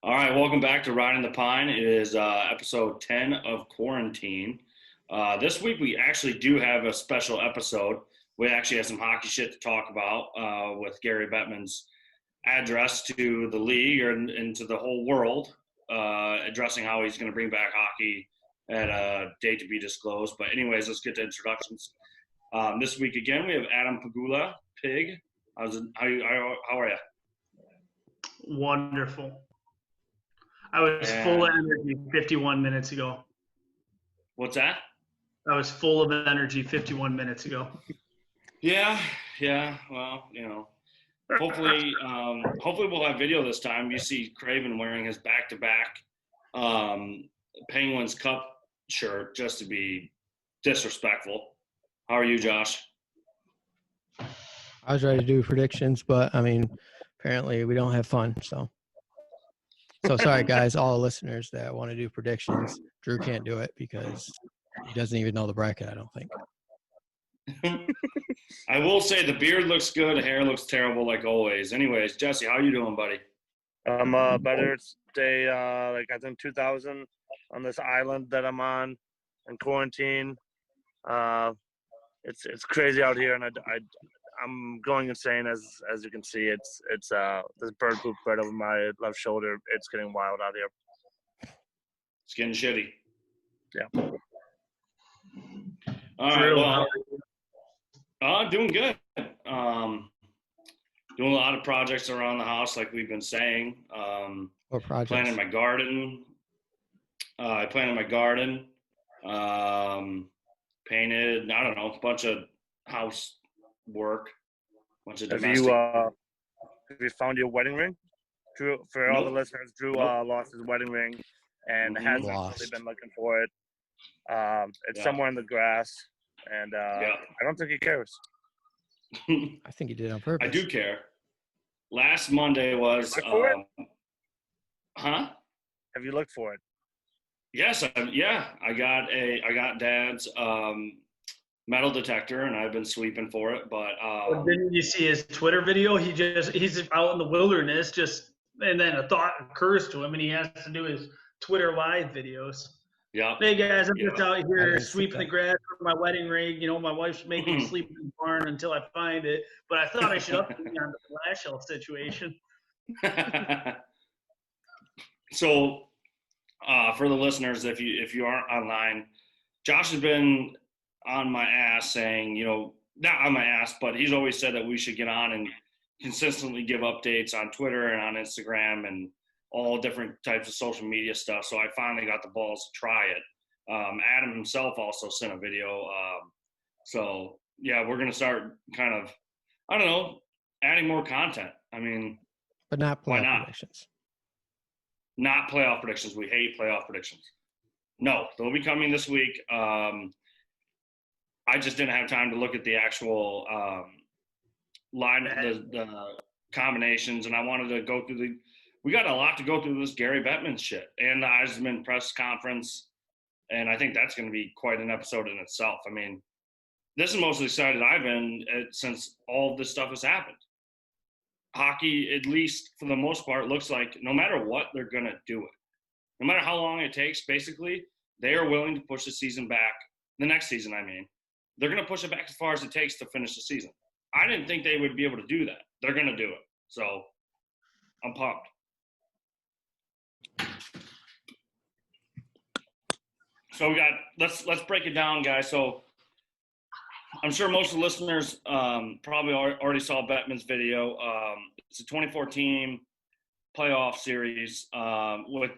All right, welcome back to Riding the Pine. It is episode 10 of Quarantine. This week we actually do have a special episode. We actually have some hockey shit to talk about with Gary Bettman's address to the league and to the whole world, addressing how he's going to bring back hockey at a date to be disclosed. But anyways, let's get to introductions. This week again, we have Adam Pagula, Pig. How are you? Wonderful. I was full of energy 51 minutes ago. What's that? I was full of energy 51 minutes ago. Yeah. Well, hopefully we'll have video this time. You see Craven wearing his back-to-back Penguins Cup shirt just to be disrespectful. How are you, Josh? I was ready to do predictions, but apparently we don't have fun. So sorry, guys, all the listeners that want to do predictions. Drew can't do it because he doesn't even know the bracket, I don't think. I will say the beard looks good. The hair looks terrible like always. Anyways, Jesse, how you doing, buddy? I'm better stay I think 2000 on this island that I'm on in quarantine. It's crazy out here, and I'm going insane as you can see. It's this bird poop right over my left shoulder. It's getting wild out here. It's getting shitty. Yeah. All right. Well, doing good. Doing a lot of projects around the house, like we've been saying. What projects? Planting my garden. I planted my garden. Painted. I don't know, a bunch of house work. Bunch of domestic. Have you found your wedding ring? Drew, for all the listeners, Drew lost his wedding ring and hasn't really been looking for it. It's somewhere in the grass, and I don't think he cares. I think he did on purpose. I do care. Last Monday was Have you looked for it? Yes, I got Dad's metal detector, and I've been sweeping for it. But didn't you see his Twitter video? He's out in the wilderness, and then a thought occurs to him, and he has to do his Twitter live videos. Yeah. Hey guys, I'm just out here sweeping the grass for my wedding ring. My wife's making me sleep in the barn until I find it. But I thought I should update you on the flash shelf situation. So, for the listeners, if you aren't online, Josh has been on my ass saying, not on my ass, but he's always said that we should get on and consistently give updates on Twitter and on Instagram and all different types of social media stuff. So I finally got the balls to try it. Adam himself also sent a video. So yeah, we're going to start kind of, I don't know, adding more content. But not playoff predictions. Not playoff predictions. We hate playoff predictions. No, they'll be coming this week. I just didn't have time to look at the actual line, the combinations, and I wanted to go through we got a lot to go through this Gary Bettman shit and the Eisman press conference, and I think that's going to be quite an episode in itself. This is the most excited I've been since all of this stuff has happened. Hockey, at least for the most part, looks like no matter what, they're going to do it. No matter how long it takes, basically, they are willing to push the season back. The next season, they're going to push it back as far as it takes to finish the season. I didn't think they would be able to do that. They're going to do it. So I'm pumped. So we got let's break it down, guys. So I'm sure most of the listeners probably already saw Bettman's video. It's a 24-team playoff series,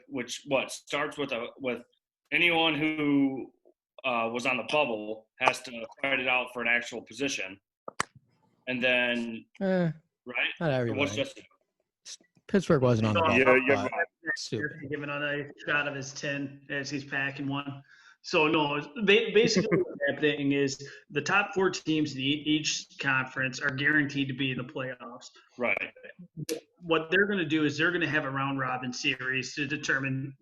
which starts with anyone who was on the bubble has to fight it out for an actual position, and then right? Not everybody. What's just Pittsburgh wasn't on the bubble. You're giving on a shot of his 10 as he's packing one. So no, basically what's happening is the top 4 teams in each conference are guaranteed to be in the playoffs. Right. What they're going to do is they're going to have a round robin series to determine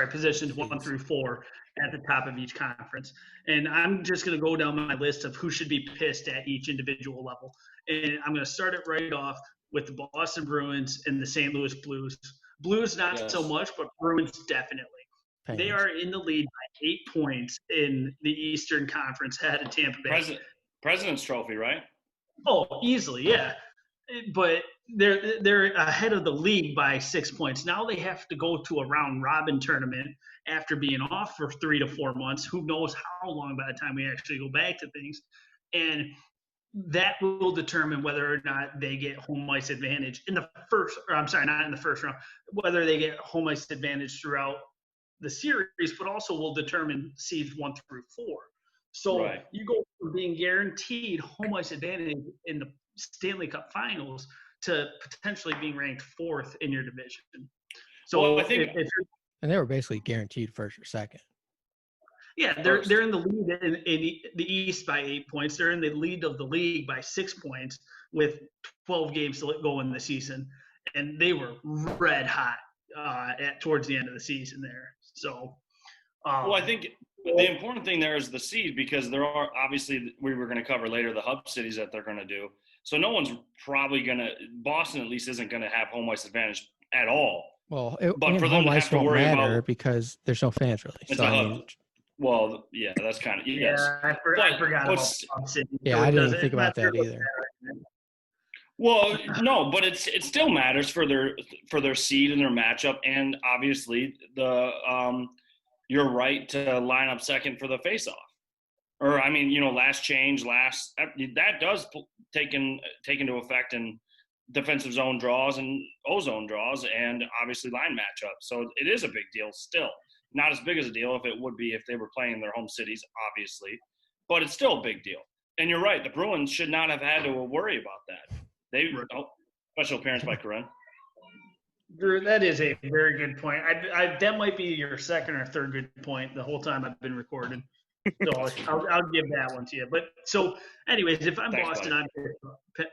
positions 1 through 4 at the top of each conference. And I'm just going to go down my list of who should be pissed at each individual level. And I'm going to start it right off with the Boston Bruins and the St. Louis Blues. Blues not so much, but Bruins definitely. Penguins. They are in the lead by 8 points in the Eastern Conference ahead of Tampa Bay. President's Trophy, right? Oh, easily, yeah. But they're ahead of the league by 6 points. Now they have to go to a round robin tournament after being off for 3 to 4 months. Who knows how long by the time we actually go back to things. And that will determine whether or not they get home ice advantage in the first, or I'm sorry, not in the first round, whether they get home ice advantage throughout the series, but also will determine seeds 1 through 4. So you go from being guaranteed home ice advantage in the Stanley Cup Finals to potentially being ranked 4th in your division. So I think, and they were basically guaranteed first or second. Yeah, they're in the lead in the East by 8 points. They're in the lead of the league by 6 points with 12 games to go in the season, and they were red hot towards the end of the season there. So, I think the important thing there is the seed, because there are obviously, we were going to cover later, the hub cities that they're going to do. So no one's probably going to, Boston at least isn't going to have home ice advantage at all. Well, but for them to have to worry about, because there's no fans really. It's so, a hub. Well, yeah, that's kind of, yes. Yeah, I forgot about hub city. Yeah, I didn't think about that either. Well, no, but it still matters for their seed and their matchup, and obviously your right to line up second for the faceoff. Or I mean, last change, that does take into effect in defensive zone draws and O-zone draws, and obviously line matchups. So it is a big deal still. Not as big as a deal if it would be if they were playing in their home cities, obviously, but it's still a big deal. And you're right, the Bruins should not have had to worry about that. Special appearance by Corinne. Drew, that is a very good point. That might be your second or third good point the whole time I've been recording. So I'll give that one to you. But so, anyways, if I'm Boston, I'm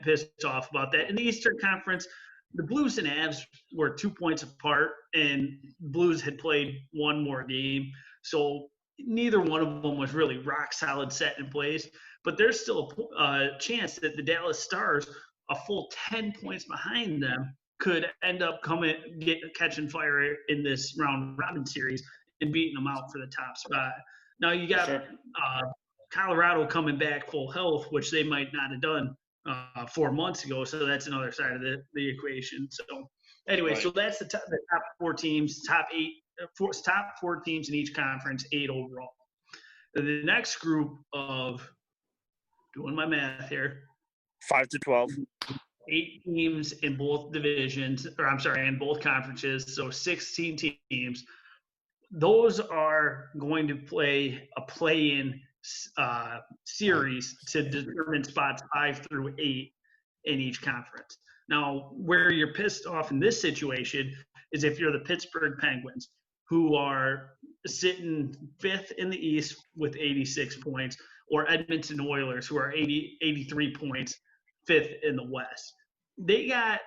pissed off about that. In the Eastern Conference, the Blues and Avs were 2 points apart, and Blues had played one more game. So neither one of them was really rock solid set in place. But there's still a chance that the Dallas Stars, a full 10 points behind them, could end up catching fire in this round robin series and beating them out for the top spot. Now you got Colorado coming back full health, which they might not have done 4 months ago. So that's another side of the equation. So anyway, so that's the top 4 teams, top 4 teams in each conference, 8 overall. The next group of, doing my math here, 5 to 12. 8 teams in both divisions, in both conferences, so 16 teams. Those are going to play a play-in series to determine spots 5 through 8 in each conference. Now, where you're pissed off in this situation is if you're the Pittsburgh Penguins, who are sitting 5th in the East with 86 points, or Edmonton Oilers, who are 83 points, 5th in the West. They got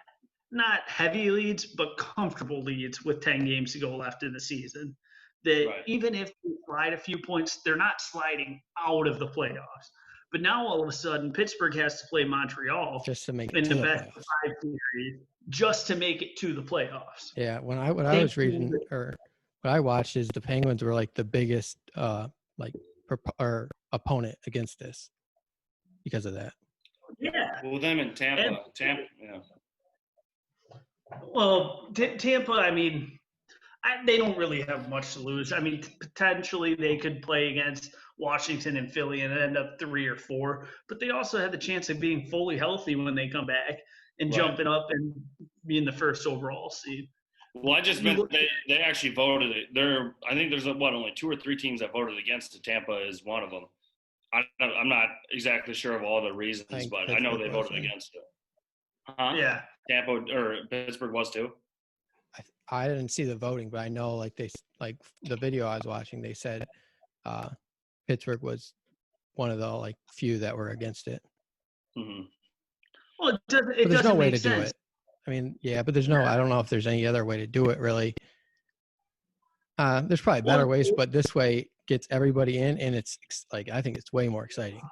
not heavy leads, but comfortable leads with 10 games to go left in the season. That even if they slide a few points, they're not sliding out of the playoffs. But now all of a sudden, Pittsburgh has to play Montreal just to make it in to the the best playoffs. 5 series, just to make it to the playoffs. Yeah, when I was reading, or what I watched, is the Penguins were like the biggest opponent against this because of that. Yeah. Well, them in Tampa, yeah. Well, Tampa, I mean, they don't really have much to lose. I mean, potentially they could play against Washington and Philly and end up 3 or 4, but they also have the chance of being fully healthy when they come back and jumping up and being the first overall seed. Well, I just meant they actually voted it. I think there's only 2 or 3 teams that voted against it. Tampa is one of them. I'm not exactly sure of all the reasons, but I know they voted against it. Yeah. Tampa or Pittsburgh was too. I didn't see the voting, but I know the video I was watching, they said Pittsburgh was one of the few that were against it. Mm-hmm. Well, there's no way to do it. I mean, yeah, but there's I don't know if there's any other way to do it really. There's probably better ways, but this way gets everybody in, and it's I think it's way more exciting.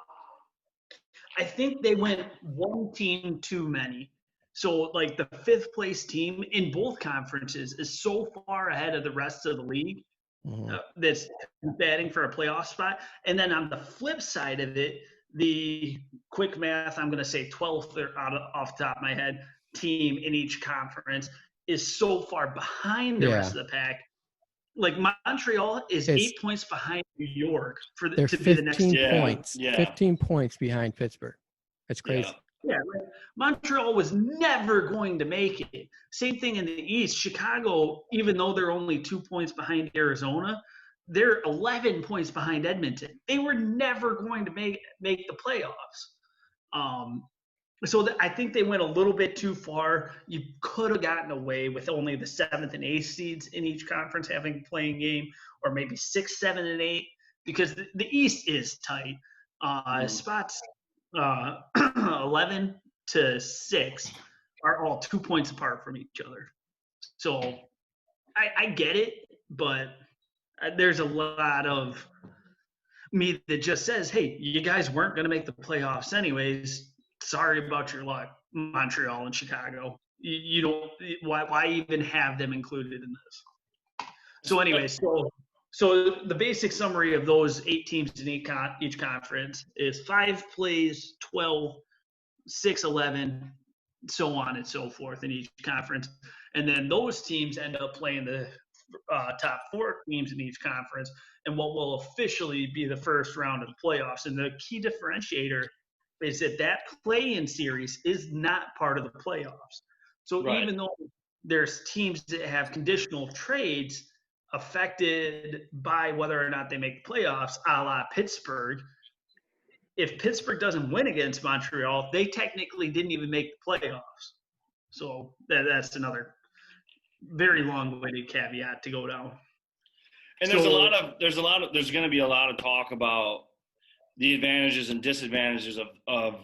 I think they went one team too many. So, like, the fifth place team in both conferences is so far ahead of the rest of the league that's batting for a playoff spot. And then on the flip side of it, the quick math, I'm going to say 12th off the top of my head team in each conference is so far behind the rest of the pack. Like, Montreal is 8 points behind New York to be the next team. 15 points. 15 points behind Pittsburgh. That's crazy. Yeah, right. Montreal was never going to make it. Same thing in the East. Chicago, even though they're only 2 points behind Arizona, they're 11 points behind Edmonton. They were never going to make the playoffs. So I think they went a little bit too far. You could have gotten away with only the 7th and 8th seeds in each conference having a playing game, or maybe 6, 7, and 8, because the East is tight. Spots 11 to 6 are all 2 points apart from each other. So I get it, but there's a lot of me that just says, hey, you guys weren't going to make the playoffs anyways. Sorry about your luck, Montreal and Chicago. You don't. Why even have them included in this? So anyway, so the basic summary of those 8 teams in each conference is 5 plays 12, 6, 11, so on and so forth in each conference, and then those teams end up playing the top 4 teams in each conference and what will officially be the first round of the playoffs. And the key differentiator is that play-in series is not part of the playoffs. So even though there's teams that have conditional trades affected by whether or not they make the playoffs, a la Pittsburgh, if Pittsburgh doesn't win against Montreal, they technically didn't even make the playoffs. So that's another very long-winded caveat to go down. And there's going to be a lot of talk about the advantages and disadvantages of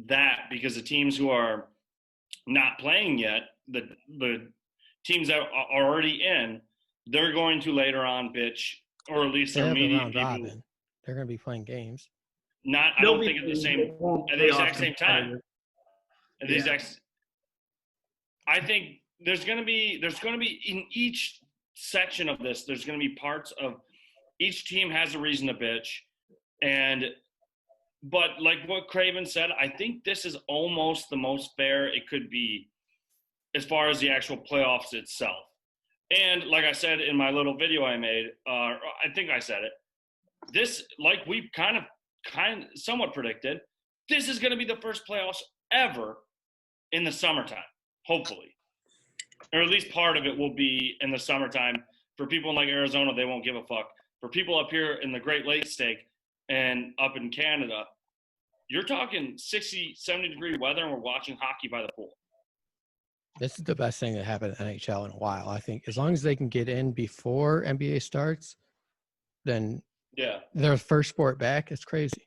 that, because the teams who are not playing yet, the teams that are already in, they're going to later on bitch, or at least their media people. Robin. They're going to be playing games. I don't think at the exact same time. I think there's going to be in each section of this, there's going to be parts of each team has a reason to bitch. But like what Craven said, I think this is almost the most fair it could be as far as the actual playoffs itself. And like I said in my little video I made, I think I said it, this, like we kind of somewhat predicted, this is going to be the first playoffs ever in the summertime, hopefully. Or at least part of it will be in the summertime. For people in like Arizona, they won't give a fuck. For people up here in the Great Lakes State and up in Canada, you're talking 60, 70-degree weather, and we're watching hockey by the pool. This is the best thing that happened in NHL in a while. I think as long as they can get in before NBA starts, then their first sport back is crazy.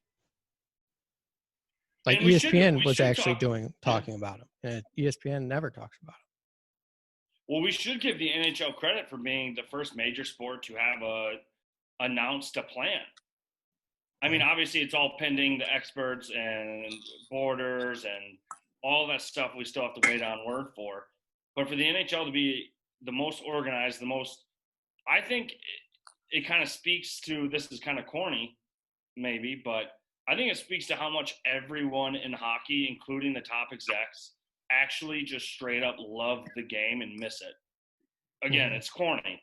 Like ESPN was actually talking about them, and ESPN never talks about them. Well, we should give the NHL credit for being the first major sport to have announced a plan. I mean, obviously, it's all pending the experts and borders and all that stuff we still have to wait on word for. But for the NHL to be the most organized, I think it kind of speaks to, this is kind of corny, maybe, but I think it speaks to how much everyone in hockey, including the top execs, actually just straight up love the game and miss it. Again, it's corny.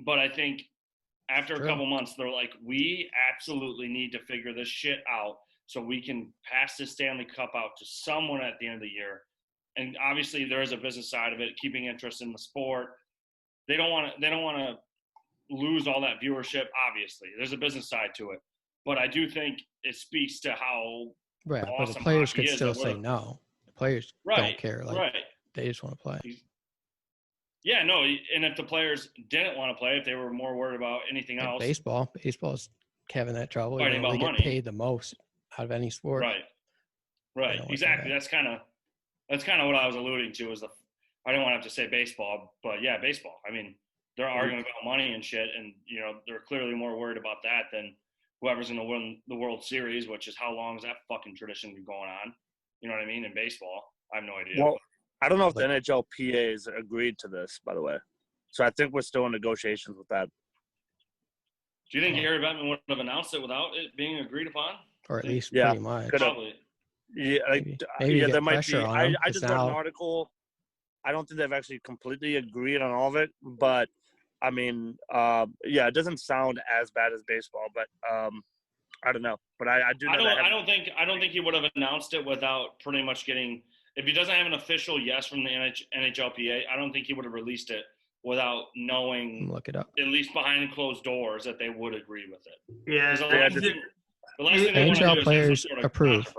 But I think after a couple months, they're like, we absolutely need to figure this shit out so we can pass this Stanley Cup out to someone at the end of the year. And obviously there is a business side of it, keeping interest in the sport. They don't want to lose all that viewership, obviously. There's a business side to it. But I do think it speaks to how awesome but the players hockey could still say no. The players don't care. They just want to play. Yeah, no, and if the players didn't want to play, if they were more worried about anything else. Baseball's having that trouble. Fighting about they money. Get paid the most out of any sport. Right, exactly. That's kind of what I was alluding to. I don't want to have to say baseball, but yeah, baseball. I mean, they're arguing about money and shit, and they're clearly more worried about that than whoever's going to win the World Series, which is how long has that fucking tradition been going on? You know what I mean? In baseball, I have no idea. Well, I don't know if the NHLPA's agreed to this, by the way. So I think we're still in negotiations with that. Do you think Gary Bettman would have announced it without it being agreed upon? Or at least pretty much. Probably. Yeah, maybe there might be. I just read an article. I don't think they've actually completely agreed on all of it, but I mean, it doesn't sound as bad as baseball, but I don't know. But I do know I don't think he would have announced it without pretty much getting. If he doesn't have an official yes from the NHLPA, I don't think he would have released it without knowing. Look it up. At least behind closed doors that they would agree with it. Yeah. The last thing they NHL players sort of approve.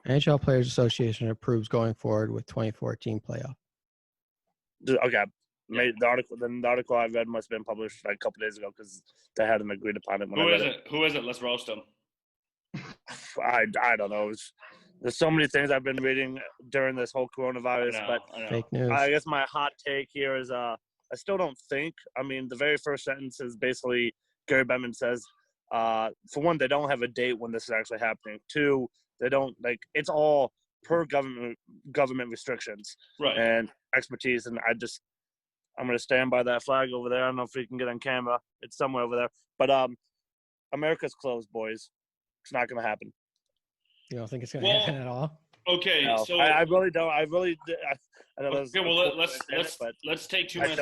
NHL Players Association approves going forward with 2014 playoff. Okay. The article I read must have been published like a couple days ago because they hadn't agreed upon it. Who is it? Let's roast them. I don't know. There's so many things I've been reading during this whole coronavirus, but fake news. I guess my hot take here is I still don't think. I mean, the very first sentence is basically Gary Bettman says, for one, they don't have a date when this is actually happening. Two, they don't it's all per government restrictions and expertise, and I'm going to stand by that flag over there. I don't know if we can get on camera. It's somewhere over there. But America's closed, boys. It's not going to happen. You don't think it's going to happen at all? Okay, no, so I really don't. I know okay, well let's take 2 minutes.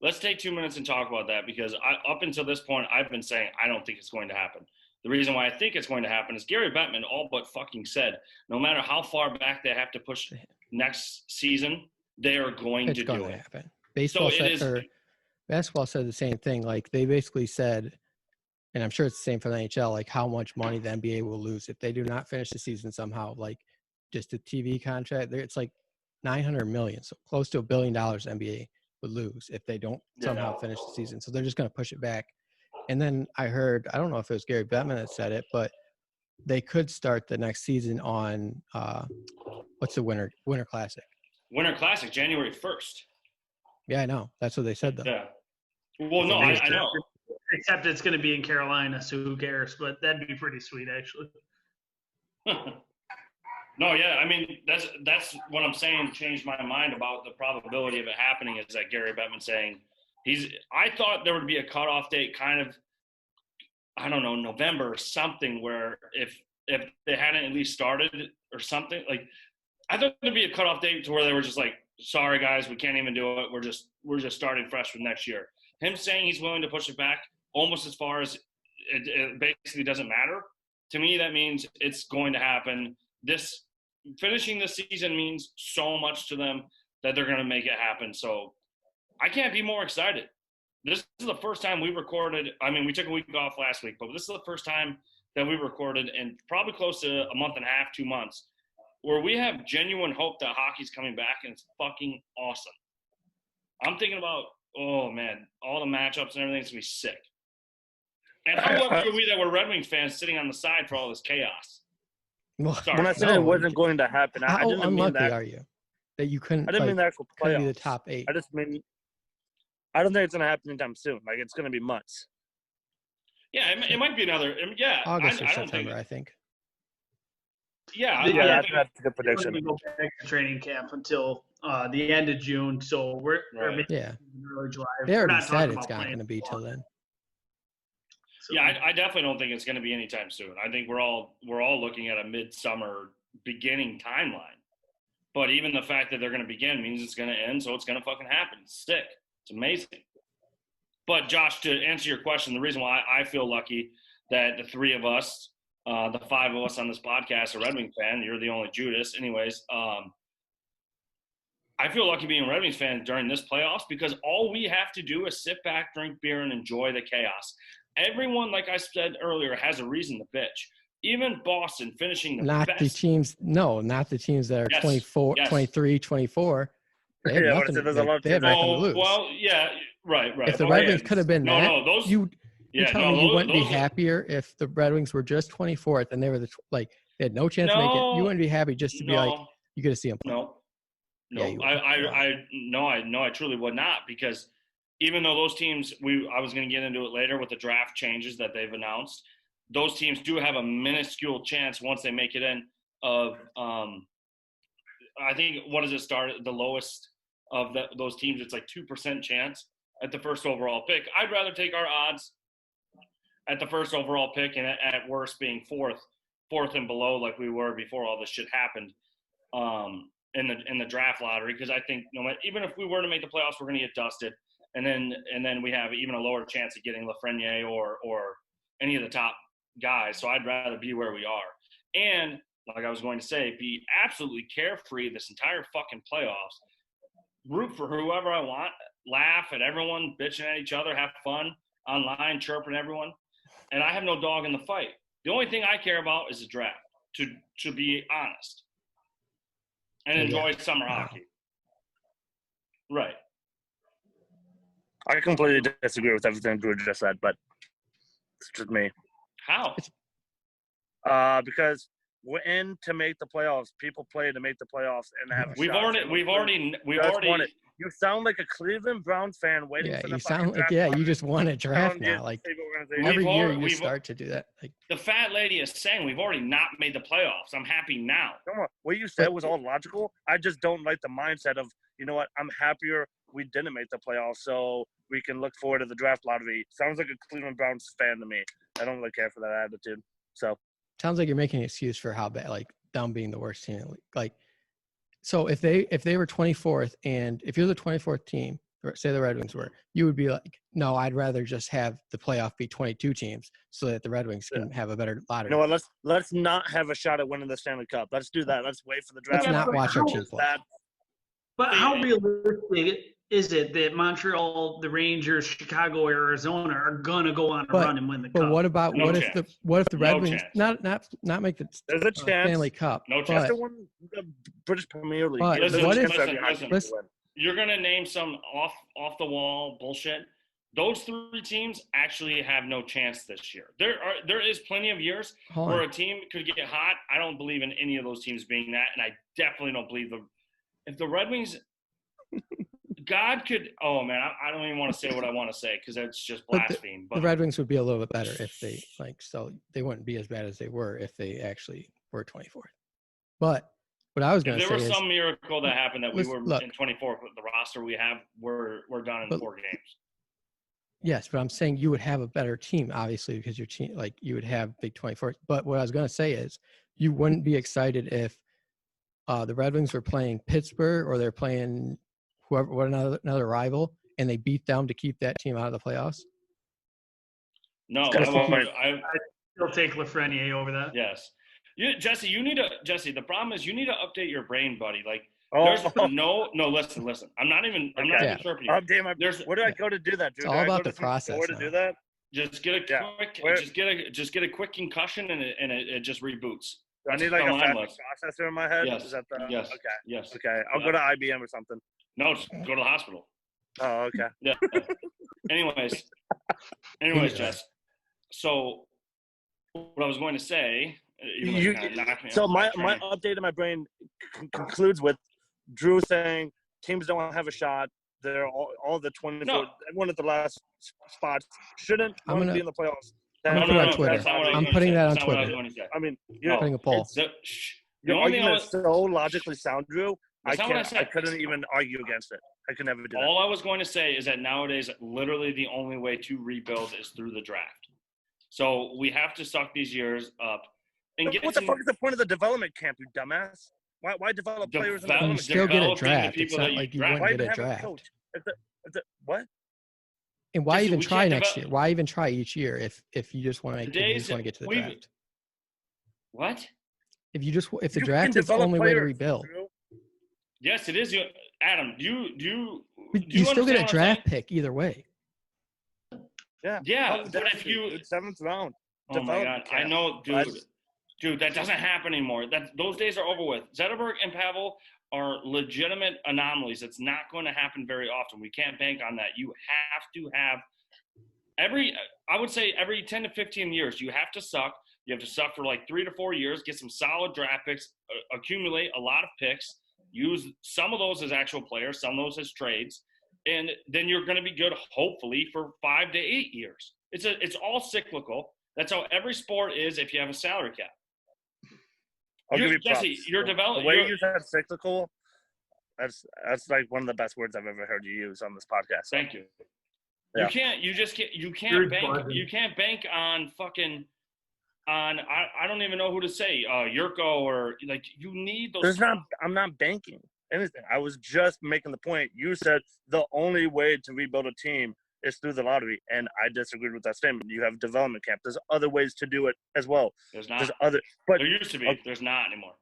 Let's take 2 minutes and talk about that because up until this point, I've been saying I don't think it's going to happen. The reason why I think it's going to happen is Gary Bettman all but fucking said, no matter how far back they have to push next season, they are going to do it. Happen. Basketball said the same thing. Like they basically said, and I'm sure it's the same for the NHL, like how much money the NBA will lose if they do not finish the season somehow. Like just a TV contract, it's like $900 million, so close to $1 billion NBA would lose if they don't somehow finish the season. So they're just going to push it back. And then I heard, I don't know if it was Gary Bettman that said it, but they could start the next season on what's the Winter Classic? Winter Classic, January 1st. Yeah, I know. That's what they said, though. Yeah. Well, no, I know. Except it's going to be in Carolina, so who cares? But that'd be pretty sweet, actually. No, yeah, I mean that's what I'm saying. Changed my mind about the probability of it happening. Is that Gary Bettman saying I thought there would be a cutoff date, kind of, I don't know, November or something, where if they hadn't at least started or something, like I thought there'd be a cutoff date to where they were just like, sorry guys, we can't even do it. We're just starting fresh for next year. Him saying he's willing to push it back almost as far as it basically doesn't matter. To me, that means it's going to happen. Finishing this season means so much to them that they're going to make it happen. So I can't be more excited. This is the first time we recorded. I mean, we took a week off last week, but this is the first time that we recorded in probably close to a month and a half, 2 months, where we have genuine hope that hockey's coming back, and it's fucking awesome. I'm thinking about, oh man, all the matchups and everything's gonna be sick. And how lucky are we that we're Red Wings fans sitting on the side for all this chaos? Well, when I said it wasn't going to happen, I didn't unlucky mean that. Are you that you couldn't? I didn't mean the actual playoffs. Be the top 8. I just mean I don't think it's going to happen anytime soon. Like it's going to be months. Yeah, it might be another. Yeah, August or September, I think. Yeah, that's a good prediction. We're going to go back to training camp until the end of June, so we're early July. They already said it's not going to be till then. So, yeah, I definitely don't think it's going to be anytime soon. I think we're all looking at a midsummer beginning timeline. But even the fact that they're going to begin means it's going to end, so it's going to fucking happen. It's sick. It's amazing. But Josh, to answer your question, the reason why I feel lucky that the 3 of us, the 5 of us on this podcast are Red Wings fan, you're the only Judas. Anyways, I feel lucky being a Red Wings fan during this playoffs because all we have to do is sit back, drink beer, and enjoy the chaos. Everyone, like I said earlier, has a reason to bitch. Even Boston finishing the not best. The teams that are 24, 23, 24. They have nothing, there's a lot they have nothing to lose. Well, yeah, right. If the Red Wings could have been you tell me you wouldn't be happier if the Red Wings were just 24th and they were they had no chance to make it. You wouldn't be happy just to be like, you get to see them play. No, Yeah, I truly would not, because even though those teams, I was going to get into it later with the draft changes that they've announced, those teams do have a minuscule chance once they make it in of I think what does it start at the lowest of those teams? It's like 2% chance at the first overall pick. I'd rather take our odds at the first overall pick and at worst being fourth and below like we were before all this shit happened in the draft lottery, because I think even if we were to make the playoffs, we're going to get dusted, and then we have even a lower chance of getting Lafreniere or any of the top guys. So I'd rather be where we are, and like I was going to say, be absolutely carefree this entire fucking playoffs. Root for whoever I want, laugh at everyone, bitching at each other, have fun online, chirping everyone, and I have no dog in the fight. The only thing I care about is the draft, to be honest, and enjoy summer hockey. Right. I completely disagree with everything Drew just said, but it's just me. How? Because we're in to make the playoffs. People play to make the playoffs and have. We've already. You sound like a Cleveland Browns fan waiting for the you sound like draft. you just want to draft now. Like every year you start to do that. Like the fat lady is saying, we've already not made the playoffs. I'm happy now. Come on, what you said was all logical. I just don't like the mindset of, you know what? I'm happier we didn't make the playoffs, so we can look forward to the draft lottery. Sounds like a Cleveland Browns fan to me. I don't really care for that attitude. So sounds like you're making an excuse for how bad, like them being the worst team. Like, so if they were 24th, and if you're the 24th team, say the Red Wings were, you would be like, no, I'd rather just have the playoff be 22 teams so that the Red Wings can have a better lottery. You know what? Let's not have a shot at winning the Stanley Cup. Let's do that. Let's wait for the draft. Let's not watch our team play. But how realistic is it that Montreal, the Rangers, Chicago, Arizona are gonna go on a run and win the Cup? But what about what if the Red Wings chance. not make the There's a chance. Stanley Cup? No chance. They won the British Premier League. But listen. You're gonna name some off the wall bullshit. Those three teams actually have no chance this year. There is plenty of years where a team could get hot. I don't believe in any of those teams being that, and I definitely don't believe if the Red Wings. God could. Oh man, I don't even want to say what I want to say because that's just blaspheme. But the Red Wings would be a little bit better if they so they wouldn't be as bad as they were if they actually were 24th. But what I was going to say is, there was some miracle that happened that we were in 24th with the roster we have. We're done in 4 games. Yes, but I'm saying you would have a better team, obviously, because your team, like you would have big 24th. But what I was going to say is, you wouldn't be excited if the Red Wings were playing Pittsburgh or they're playing another rival, and they beat them to keep that team out of the playoffs. No, I still take Lafreniere over that. Yes, Jesse. The problem is you need to update your brain, buddy. Like, listen. I'm not even interrupting you. Where do I go to do that, Drew? It's all about the process. Where to do that? Just get a quick concussion, and it just reboots. Do I need like a fast processor in my head? Yes. Is that yes. Okay. Yes. Okay. I'll go to IBM or something. No, just go to the hospital. Oh, okay. Yeah. Anyways, Jess. So, what I was going to say. So my update in my brain concludes with Drew saying teams don't have a shot. They're all the 24. No. Everyone at the last spots shouldn't want to be in the playoffs. I'm putting that on Twitter. I mean, you're putting a poll. Your argument is so logically sound, Drew. I couldn't even argue against it. I could never do that. All I was going to say is that nowadays, literally the only way to rebuild is through the draft. So we have to suck these years up. And what the fuck is the point of the development camp, you dumbass? Why develop players in the development camp? You still get a draft. It's not like you wouldn't get a draft. What? And why even try next year? Why even try each year if you just want to get to the draft? What? If the draft is the only way to rebuild. Yes, it is. Adam, do you still get a draft pick either way. Yeah. Yeah, but if you 7th round. Oh my God, I know, dude, that doesn't happen anymore. Those days are over with. Zetterberg and Pavel are legitimate anomalies. It's not going to happen very often. We can't bank on that. You have to have I would say every 10 to 15 years, you have to suck. You have to suck for like 3 to 4 years, get some solid draft picks, accumulate a lot of picks, use some of those as actual players, some of those as trades, and then you're going to be good, hopefully, for 5 to 8 years. It's all cyclical. That's how every sport is if you have a salary cap. I'll give you props. Jesse, you're The developing. way you said cyclical, that's like one of the best words I've ever heard you use on this podcast. Thank you. Yeah. You can't bank on fucking on I don't even know who to say, Yurko, or like, you need those. I'm not banking anything. I was just making the point. You said the only way to rebuild a team is through the lottery, and I disagreed with that statement. You have development camp. There's other ways to do it as well. There's not. But there used to be. Okay. There's not anymore.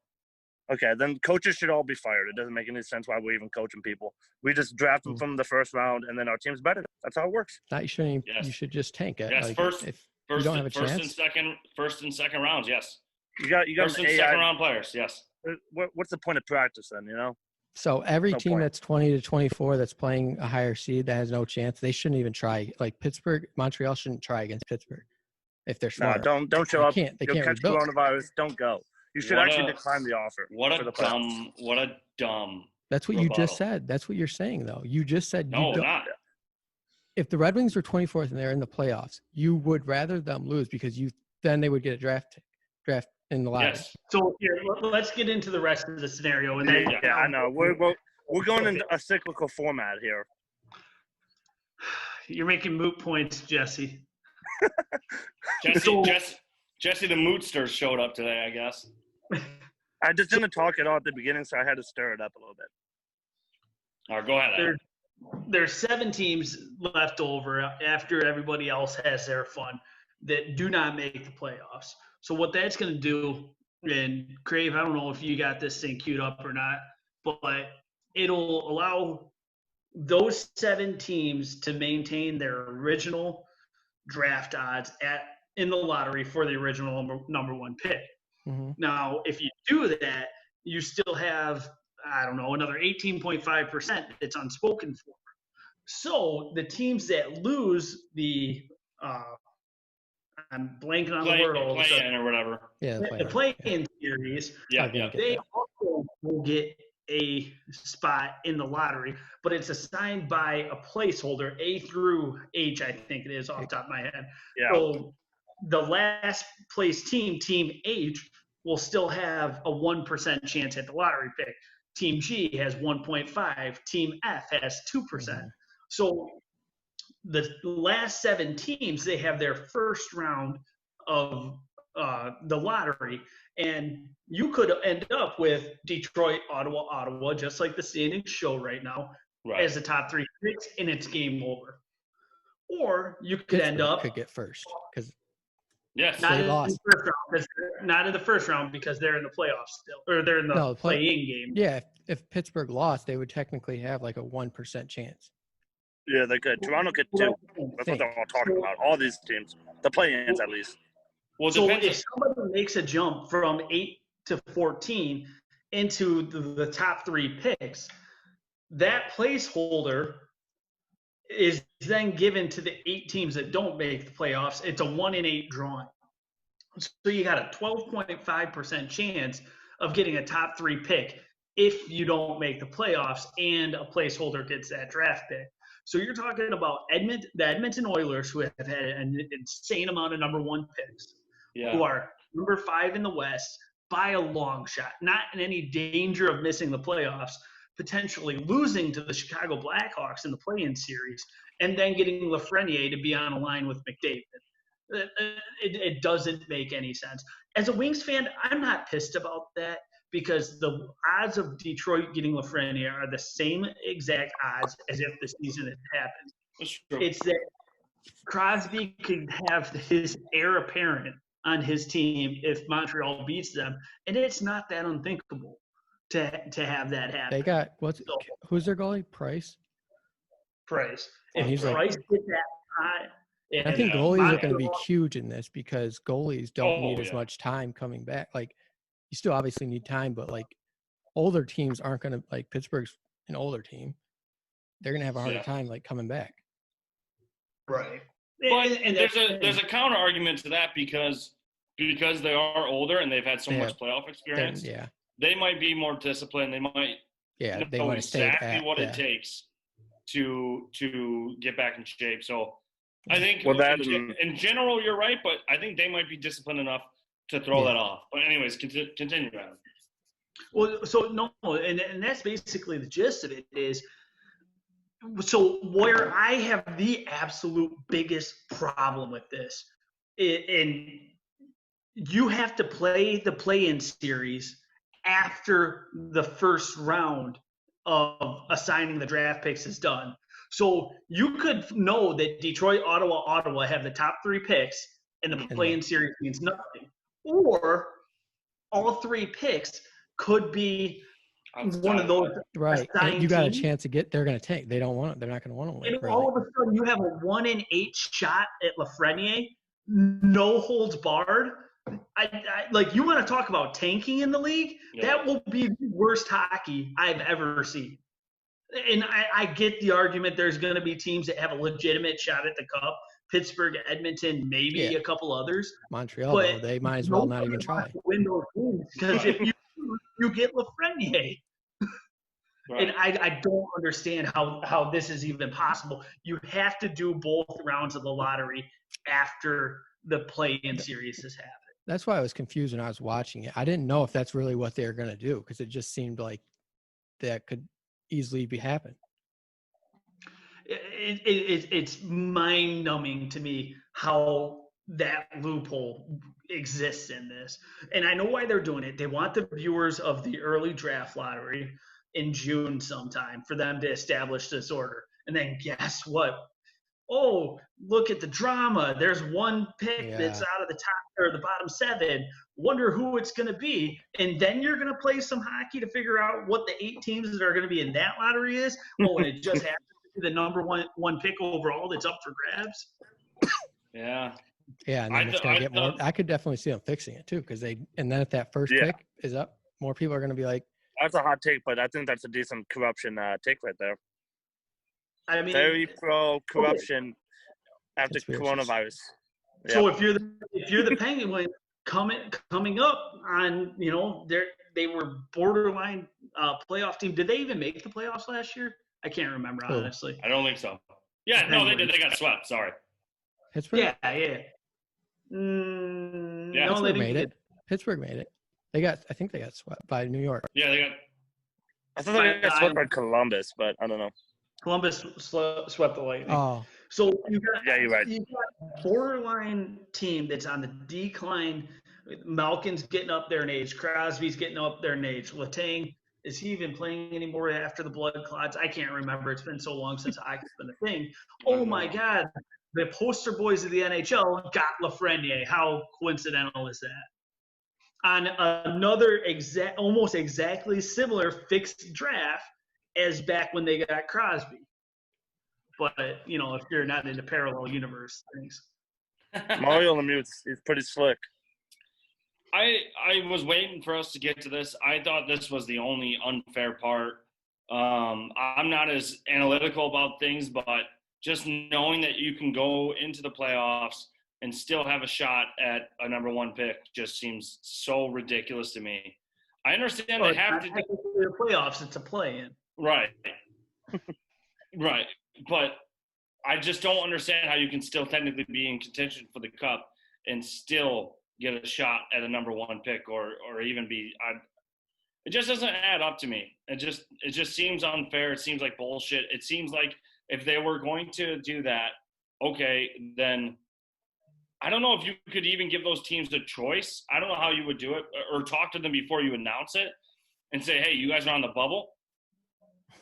Okay, then coaches should all be fired. It doesn't make any sense why we're even coaching people. We just draft them from the first round, and then our team's better. That's how it works. You shouldn't. Yes. You should just tank it. Yes, like, first you don't have a first chance. First and second rounds. Yes. You got first and second round players. Yes. What's the point of practice then? So every team that's 20 to 24 that's playing a higher seed that has no chance, they shouldn't even try. Like Pittsburgh, Montreal shouldn't try against Pittsburgh if they're smart. No, don't show up. They can't catch rebuild. Coronavirus. Don't go. You should actually decline the offer. What a dumb. That's what rebuttal. You just said. That's what you're saying, though. You just said no, not. If the Red Wings were 24th and they're in the playoffs, you would rather them lose because then they would get a draft in the lottery. Yes. So here, let's get into the rest of the scenario. And then, yeah, I know. We're going into a cyclical format here. You're making moot points, Jesse. Jesse the Mootster showed up today, I guess. I just didn't talk at all at the beginning, so I had to stir it up a little bit. All right, go ahead. There's 7 teams left over after everybody else has their fun that do not make the playoffs. So what that's going to do, and Crave, I don't know if you got this thing queued up or not, but it'll allow those 7 teams to maintain their original draft odds in the lottery for the original number 1 pick. Mm-hmm. Now, if you do that, you still have, I don't know, another 18.5% that's unspoken for. So the teams that lose the I'm blanking on the word all of a sudden. Or whatever. Yeah, the play-in series. Yeah. They also will get a spot in the lottery, but it's assigned by a placeholder, A through H, I think it is off the top of my head. Yeah. So the last place team, Team H, will still have a 1% chance at the lottery pick. Team G has 1.5. Team F has 2%. Mm-hmm. So the last 7 teams, they have their first round of the lottery, and you could end up with Detroit, Ottawa, just like the standings show right now, as the top 3 picks, and it's game over. Or you could could get first because not in the first round because they're in the playoffs still, or they're in the play-in game. Yeah, if Pittsburgh lost, they would technically have like a 1% chance. Yeah, they could. Toronto could too. That's what they're all talking about. All these teams, the play-ins at least. Well, so if somebody makes a jump from 8 to 14 into the top 3 picks, that placeholder is then given to the 8 teams that don't make the playoffs. It's a 1 in 8 drawing. So you got a 12.5% chance of getting a top 3 pick if you don't make the playoffs and a placeholder gets that draft pick. So you're talking about the Edmonton Oilers, who have had an insane amount of number 1 picks, who are number 5 in the West by a long shot, not in any danger of missing the playoffs, potentially losing to the Chicago Blackhawks in the play-in series, and then getting Lafreniere to be on a line with McDavid. It doesn't make any sense. As a Wings fan, I'm not pissed about that, because the odds of Detroit getting Lafreniere are the same exact odds as if the season had happened. It's that Crosby could have his heir apparent on his team if Montreal beats them, and it's not that unthinkable to have that happen. They got who's their goalie? Price. And if Price gets that high. I think goalies are going to be huge in this because goalies don't need as much time coming back. Like, you still obviously need time, but like older teams aren't going to, like Pittsburgh's an older team. They're going to have a harder time like coming back. Right. But there's a counter argument to that because they are older and they've had so much playoff experience. They might be more disciplined. They might know exactly what it takes to get back in shape. So I think in general you're right, but I think they might be disciplined enough to throw that off. But anyways, continue, Adam. Well, so no, and that's basically the gist of it is. So where I have the absolute biggest problem with this, and you have to play the play-in series after the first round of assigning the draft picks is done. So you could know that Detroit, Ottawa have the top 3 picks, and the play-in series means nothing. Or all 3 picks could be one of those right. And you got a chance to get. They're going to tank. They don't want it. They're not going to want to win. And all of a sudden, you have a 1 in 8 shot at Lafreniere, no holds barred. Like, you want to talk about tanking in the league? Yeah. That will be the worst hockey I've ever seen. And I get the argument. There's going to be teams that have a legitimate shot at the cup. Pittsburgh, Edmonton, maybe a couple others. Montreal, though, they might as well not even try. Win those games because if you get Lafreniere. Right. And I don't understand how this is even possible. You have to do both rounds of the lottery after the play-in series has happened. That's why I was confused when I was watching it. I didn't know if that's really what they were going to do because it just seemed like that could easily be happen. It's mind-numbing to me how that loophole exists in this. And I know why they're doing it. They want the viewers of the early draft lottery in June sometime for them to establish this order. And then guess what? Oh, look at the drama. There's one pick that's out of the top or the bottom 7. Wonder who it's going to be. And then you're going to play some hockey to figure out what the 8 teams that are going to be in that lottery is. Oh, and it just happens to be the number one pick overall that's up for grabs. Yeah. Yeah, and then it's going to get more. I could definitely see them fixing it too and then if that first pick is up, more people are going to be like, that's a hot take, but I think that's a decent corruption take right there. I mean, very pro corruption after coronavirus. So if you're the Penguins coming up on, they were borderline playoff team. Did they even make the playoffs last year? I can't remember honestly. I don't think so. Yeah, no, they did. They got swept. Sorry. Pittsburgh. Yeah. No, they made it. Pittsburgh made it. I think they got swept by New York. Yeah, they got. I thought they got swept by Columbus, but I don't know. Columbus swept the Lightning. Oh. So you're right. You got a borderline team that's on the decline. Malkin's getting up there in age. Crosby's getting up there in age. Letang, is he even playing anymore after the blood clots? I can't remember. It's been so long since hockey's been a thing. Oh, my God. The poster boys of the NHL got Lafreniere. How coincidental is that? On another almost exactly similar fixed draft as back when they got Crosby. But, if you're not into parallel universe things. Mario Lemieux is pretty slick. I was waiting for us to get to this. I thought this was the only unfair part. I'm not as analytical about things, but just knowing that you can go into the playoffs and still have a shot at a number 1 pick just seems so ridiculous to me. I understand they have to do the playoffs. It's a play-in. Right. Right. But I just don't understand how you can still technically be in contention for the cup and still get a shot at a number 1 pick or even be it just doesn't add up to me. It just seems unfair. It seems like bullshit. It seems like if they were going to do that, okay, then I don't know if you could even give those teams a choice. I don't know how you would do it or talk to them before you announce it and say, hey, you guys are on the bubble.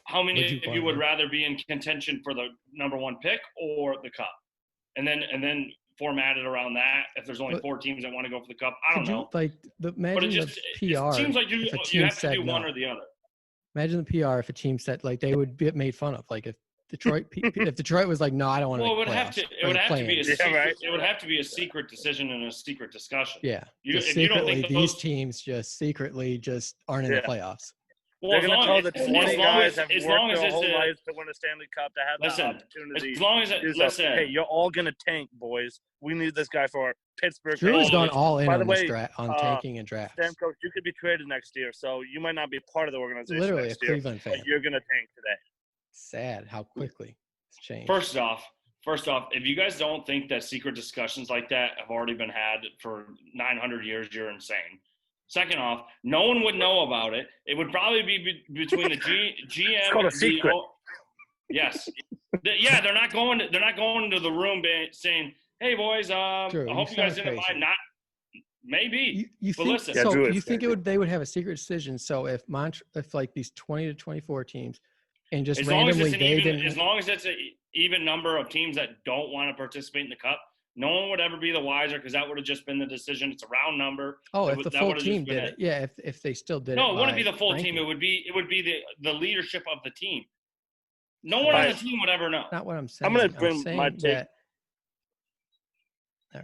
How many of you would rather be in contention for the number 1 pick or the cup? And then format it around that. If there's only 4 teams that want to go for the cup, I don't know. Imagine it seems like you have to do one or the other. Imagine the PR if a team said they would get made fun of. Like if Detroit was like, no, I don't want to. Well, it would have to be a secret decision and a secret discussion. Yeah. These teams just aren't in the playoffs. Well, they're going to tell the 20 guys have worked their whole lives to win a Stanley Cup to have the opportunity. Hey, you're all going to tank, boys. We need this guy for Pittsburgh. Drew's gone all in on tanking and drafts. Stamkos, you could be traded next year, so you might not be part of the organization Literally next a Cleveland fan. But you're going to tank today. Sad how quickly it's changed. First off, First off, if you guys don't think that secret discussions like that have already been had for 900 years, you're insane. Second off, no one would know about it. It would probably be between the GM. It's called a secret. Yes. Yeah, they're not going into the room saying, "Hey boys, I hope you guys didn't mind." Not maybe. You but think, listen. so you think they would have a secret decision? So if like these 20 to 24 teams, and just randomly as long as it's an even number of teams that don't want to participate in the cup, no one would ever be the wiser because that would have just been the decision. It's a round number. Oh, if the full team did it, yeah. If they still did it, no, it wouldn't be the full team. It would be the leadership of the team. No one on the team would ever know. Not what I'm saying. I'm going to bring my take.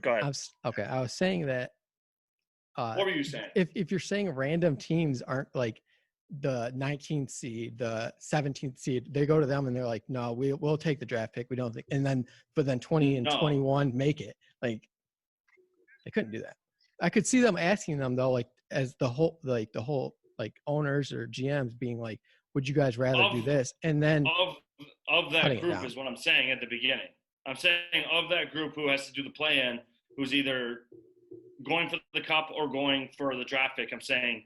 Go ahead. I was saying that. What were you saying? If you're saying random teams aren't like the 19th seed, the 17th seed, they go to them and they're like, no, we'll take the draft pick. We don't think, but then 20 and 21 make it. Like, they couldn't do that. I could see them asking them though, like as the whole like owners or GMs being like, would you guys rather do this? And then of that group is what I'm saying at the beginning. I'm saying of that group who has to do the play-in, who's either going for the cup or going for the draft pick. I'm saying,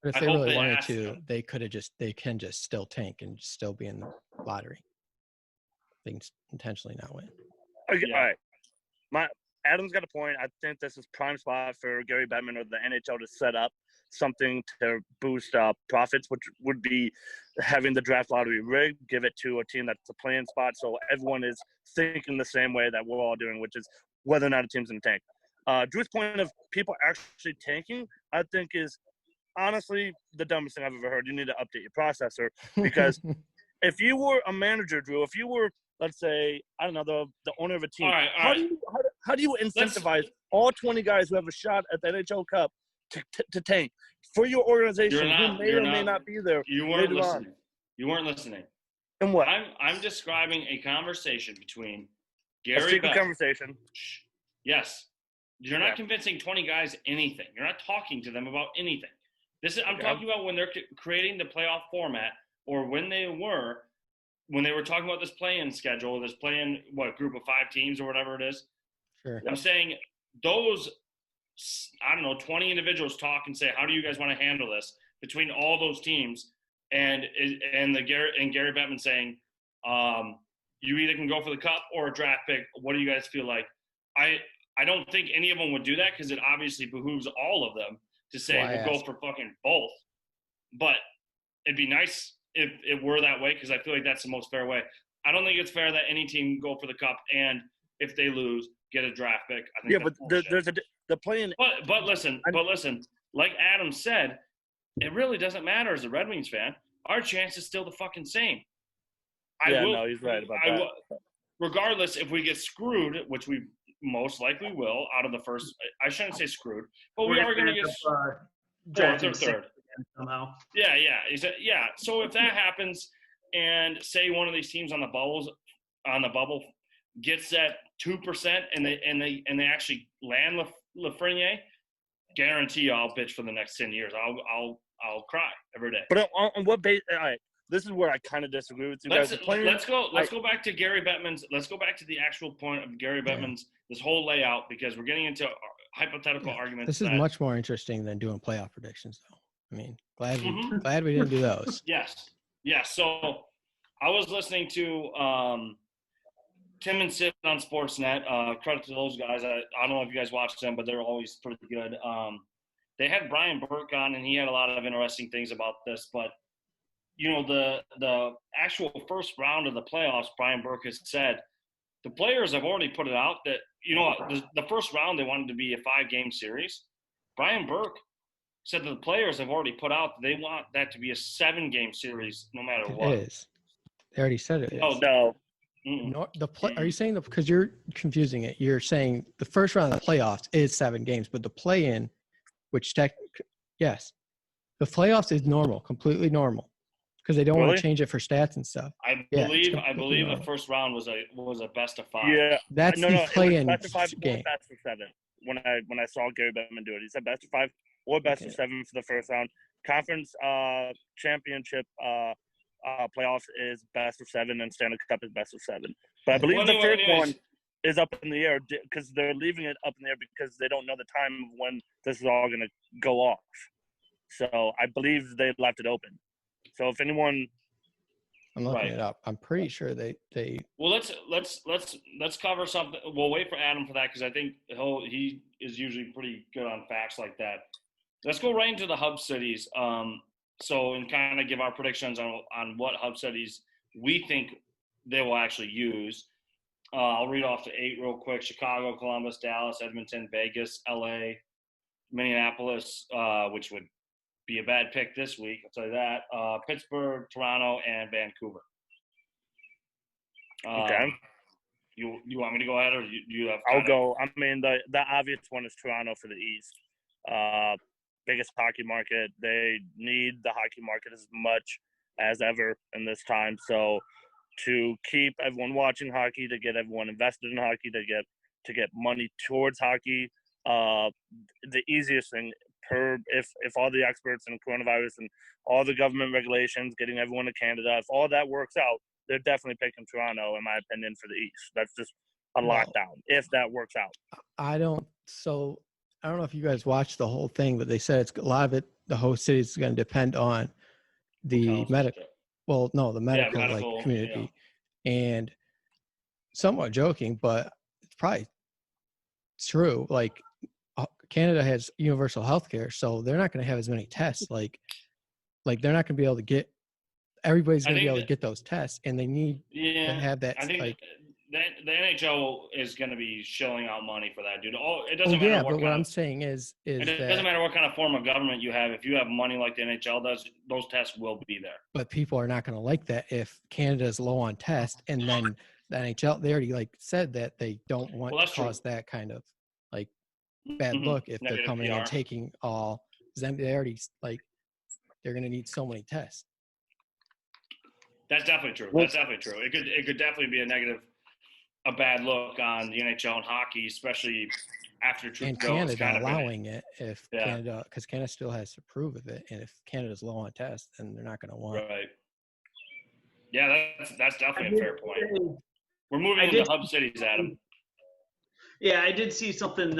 but if they really wanted to, they can just still tank and still be in the lottery. They can intentionally not win. Okay, yeah. All right. Adam's got a point. I think this is prime spot for Gary Bettman or the NHL to set up something to boost profits, which would be having the draft lottery rigged, give it to a team that's a play-in spot, so everyone is thinking the same way that we're all doing, which is whether or not a team's in the tank. Drew's point of people actually tanking, I think, is honestly the dumbest thing I've ever heard. You need to update your processor because if you were a manager, Drew, if you were, let's say, I don't know, the owner of a team, how do you incentivize all 20 guys who have a shot at the NHL Cup to tank for your organization who may or may not be there? You weren't listening. You weren't listening. And what? I'm describing a conversation between Gary Bettman. A secret conversation. Yes. You're not convincing 20 guys anything. You're not talking to them about anything. I'm talking about when they're creating the playoff format, or when they were talking about this play-in schedule, this play-in group of 5 teams or whatever it is. Sure. I'm saying those, I don't know, 20 individuals talk and say, how do you guys want to handle this between all those teams? And Gary Bettman saying, you either can go for the cup or a draft pick. What do you guys feel like? I don't think any of them would do that because it obviously behooves all of them to say we'll go for fucking both. But it'd be nice if it were that way because I feel like that's the most fair way. I don't think it's fair that any team go for the cup and if they lose, get a draft pick. I think but there's the play-in. But listen, like Adam said, it really doesn't matter as a Red Wings fan. Our chance is still the fucking same. He's right about that. Regardless, if we get screwed, which we most likely will out of the first, I shouldn't say screwed, but we are going to get third somehow. Yeah. So if that happens, and say one of these teams on the bubble gets that 2%, and they actually land Lafreniere, guarantee you I'll bitch for the next 10 years. I'll cry every day. But on what base? All right, this is where I kind of disagree with you guys. Let's go back to Gary Bettman's. Let's go back to the actual point of Gary Bettman's this whole layout because we're getting into hypothetical arguments. This is much more interesting than doing playoff predictions, though. I mean, glad we didn't do those. Yes. So I was listening to Tim and Sid on Sportsnet. Credit to those guys. I don't know if you guys watched them, but they're always pretty good. They had Brian Burke on, and he had a lot of interesting things about this. But the actual first round of the playoffs, Brian Burke has said the players have already put it out that the first round they wanted to be a 5-game series. Brian Burke said that the players have already put out that they want that to be a 7-game series no matter what. It is. They already said it is. Oh, no. No, are you saying because you're confusing it? You're saying the first round of the playoffs is 7 games, but the play-in, which yes, the playoffs is normal, completely normal, because they don't want to change it for stats and stuff. I believe the first round was a best of 5. Yeah, that's the play-in best of 5 game. Or best of 7. When I saw Gary Bettman do it, he said best of 5 or best of 7 for the first round. Conference championship playoffs is best of 7 and Stanley Cup is best of 7. But I believe Well, the first anyways, one is up in the air because they're leaving it up in the air because they don't know the time of when this is all going to go off. So I believe they left it open. So if anyone, I'm looking it up. I'm pretty sure they. Well, let's cover something. We'll wait for Adam for that because I think he is usually pretty good on facts like that. Let's go right into the hub cities. And kind of give our predictions on what hub cities we think they will actually use. I'll read off the 8 real quick: Chicago, Columbus, Dallas, Edmonton, Vegas, LA, Minneapolis, which would be a bad pick this week, I'll tell you that. Pittsburgh, Toronto, and Vancouver. okay. You want me to go ahead, or do you have? I'll go. I mean, the obvious one is Toronto for the East. Biggest hockey market. They need the hockey market as much as ever in this time. So to keep everyone watching hockey, to get everyone invested in hockey, to get money towards hockey, the easiest thing if all the experts in coronavirus and all the government regulations, getting everyone to Canada, if all that works out, they're definitely picking Toronto, in my opinion, for the East. That's just a lockdown if that works out. I don't know if you guys watched the whole thing, but they said it's a lot of it. The host city is going to depend on the medical. Well, no, the medical community, and somewhat joking, but it's probably true. Like Canada has universal health care, so they're not going to have as many tests. Like they're not going to be able to get. Everybody's going to be able to get those tests, and they need to have that. I think the NHL is going to be shelling out money for that, dude. It doesn't matter. Yeah, but what I'm saying is it doesn't matter what kind of form of government you have. If you have money like the NHL does, those tests will be there. But people are not going to like that if Canada is low on tests, and then the NHL they already said that they don't want to cause that kind of bad look if they're coming and taking all. They already they're going to need so many tests. That's definitely true. It could definitely be a bad look on the NHL and hockey, especially after Trudeau. And Canada allowing it Canada, because Canada still has to approve of it, and if Canada's low on tests, then they're not going to want. Right. Yeah, that's definitely a fair point. We're moving into hub cities, Adam. Yeah, I did see something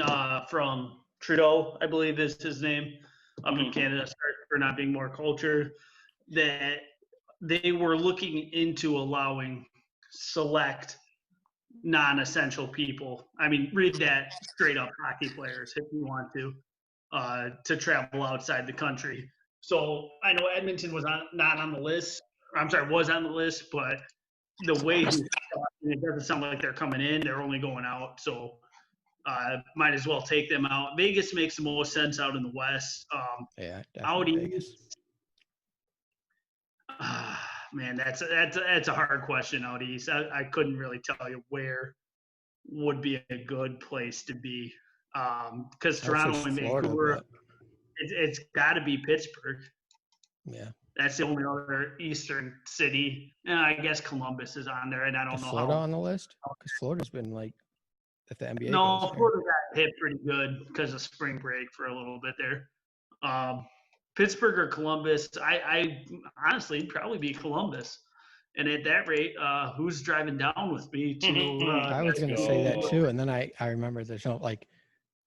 from Trudeau, I believe is his name, up in Canada, for not being more cultured, that they were looking into allowing select non-essential people. I mean, read that straight up, hockey players, if you want to travel outside the country. So I know Edmonton was not on the list. Was on the list, but the way it doesn't sound like they're coming in. They're only going out. So might as well take them out. Vegas makes the most sense out in the West. Out Vegas. Man, that's a hard question out east. I couldn't really tell you where would be a good place to be, because Toronto and Vancouver, it's got to be Pittsburgh. Yeah, that's the only other eastern city. And I guess Columbus is on there, and I don't know Florida on the list, because Florida's been if the NBA. No, Florida got hit pretty good because of spring break for a little bit there. Pittsburgh or Columbus, I honestly probably be Columbus. And at that rate, who's driving down with me to I was going to say that too. And then I remember there's no, it'd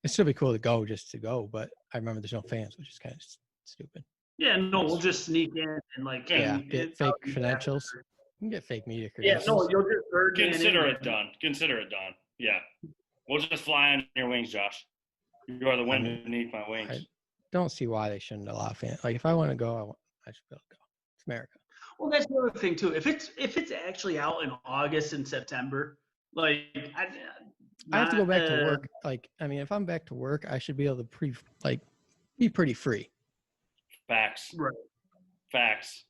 still be cool to go just to go, but I remember there's no fans, which is kind of stupid. Yeah, no, we'll just sneak in and get fake credentials. You can get fake media credentials. Yeah, no, you'll just Consider it done. Yeah. We'll just fly on your wings, Josh. You are the wind beneath my wings. I don't see why they shouldn't allow fans. If I want to go, I should be able to go. It's America. Well, that's the other thing too. If it's actually out in August and September, I have to go back to work. If I'm back to work, I should be able to be pretty free. Facts. Right. Facts.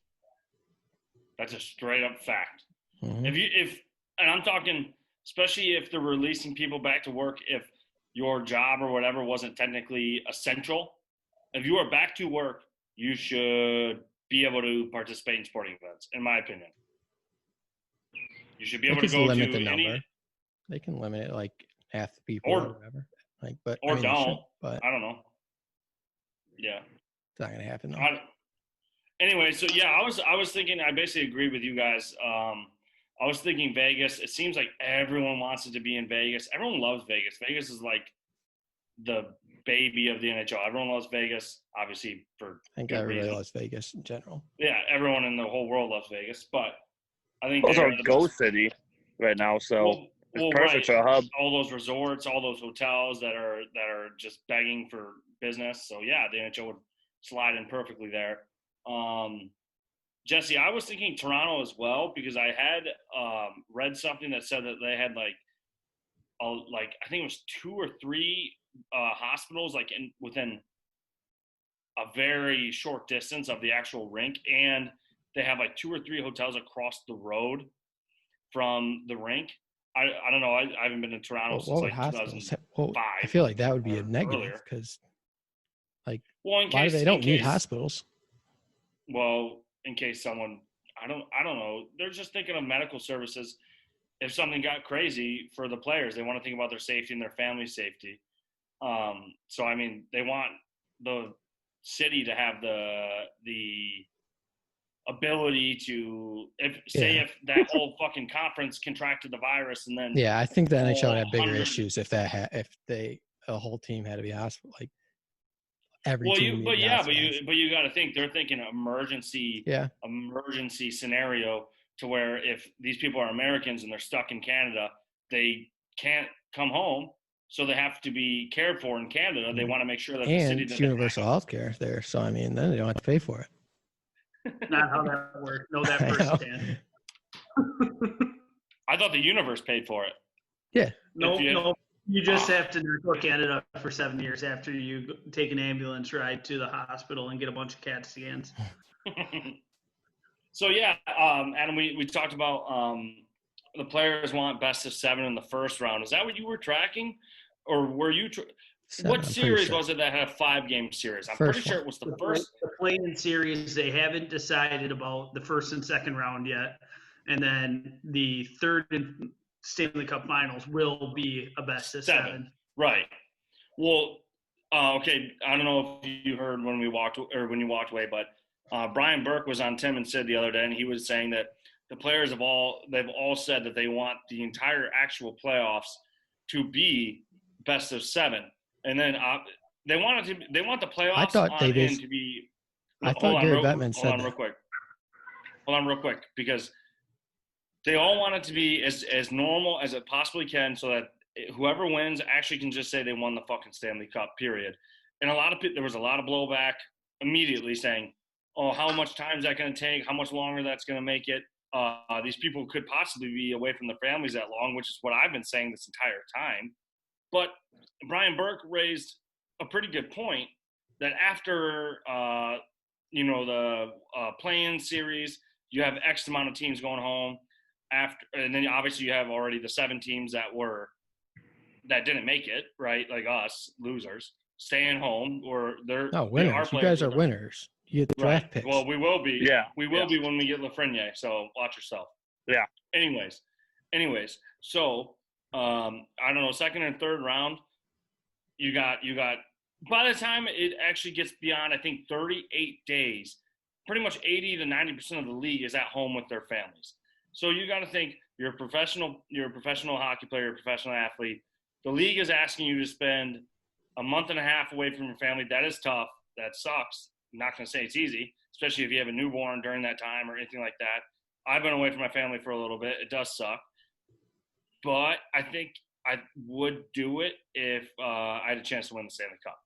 That's a straight up fact. Mm-hmm. And I'm talking, especially if they're releasing people back to work, if your job or whatever wasn't technically essential, if you are back to work, you should be able to participate in sporting events, in my opinion. You should be able to go limit to the any number. They can limit it half the people or whatever. But don't. But I don't know. Yeah. It's not gonna happen though. Anyway, so yeah, I was thinking. I basically agree with you guys. I was thinking Vegas. It seems like everyone wants it to be in Vegas. Everyone loves Vegas. Vegas is like the baby of the NHL. Everyone loves Vegas, obviously for I think good everybody reason. loves Vegas in general. Yeah, everyone in the whole world loves Vegas, but I think Also, they're a ghost city right now, so it's perfect right. for a hub. All those resorts, all those hotels that are just begging for business. So yeah, the NHL would slide in perfectly there. Jesse, I was thinking Toronto as well because I had read something that said that they had like I think it was 2 or 3 hospitals like within a very short distance of the actual rink, and they have like 2 or 3 hotels across the road from the rink. I don't know. I haven't been to Toronto since like 2005. Well, I feel like that would be a negative because, like, why do they don't need hospitals? Well, in case someone, I don't know. They're just thinking of medical services. If something got crazy for the players, they want to think about their safety and their family's safety. So I mean, they want the city to have the ability to if that whole fucking conference contracted the virus and then I think the NHL would have bigger issues if a whole team had to be hospital, like every team. But you got to think they're thinking emergency scenario to where if these people are Americans and they're stuck in Canada, they can't come home, so they have to be cared for in Canada. They want to make sure that the city it's universal health care there, so I mean, then they don't have to pay for it. Not how that works. Know that firsthand. I thought the universe paid for it. Yeah. No. You just have to go to Canada for 7 years after you take an ambulance ride to the hospital and get a bunch of CAT scans. So yeah, Adam, we talked about the players want best of 7 in the first round. Is that what you were tracking, or were you? What series was it that had a 5-game series? I'm pretty sure it was the first. The play-in series, they haven't decided about the first and second round yet. And then the third and Stanley Cup Finals will be a best of 7. Right. Well, okay. I don't know if you heard when you walked away, but Brian Burke was on Tim and Sid the other day, and he was saying that the players they've all said that they want the entire actual playoffs to be best of 7. And then they want the playoffs to be. I thought Gary Bettman said that. Hold on real quick, because they all want it to be as normal as it possibly can, so that whoever wins actually can just say they won the fucking Stanley Cup, period. And there was a lot of blowback immediately saying, "Oh, how much time is that going to take? How much longer that's going to make it? These people could possibly be away from their families that long," which is what I've been saying this entire time. But Brian Burke raised a pretty good point that after the play-in series, you have X amount of teams going home and then obviously you have already the 7 teams that didn't make it, right? Like us, losers, staying home, or they're winners. You guys are winners. You get the draft picks. Well, we will be. Yeah, we will be when we get Lafreniere. So watch yourself. Yeah. Anyways, so I don't know, second and third round, you got. By the time it actually gets beyond, I think 38 days, pretty much 80 to 90% of the league is at home with their families. So you got to think you're a professional hockey player, you're a professional athlete. The league is asking you to spend a month and a half away from your family. That is tough. That sucks. I'm not going to say it's easy, especially if you have a newborn during that time or anything like that. I've been away from my family for a little bit. It does suck. But I think I would do it if I had a chance to win the Stanley Cup.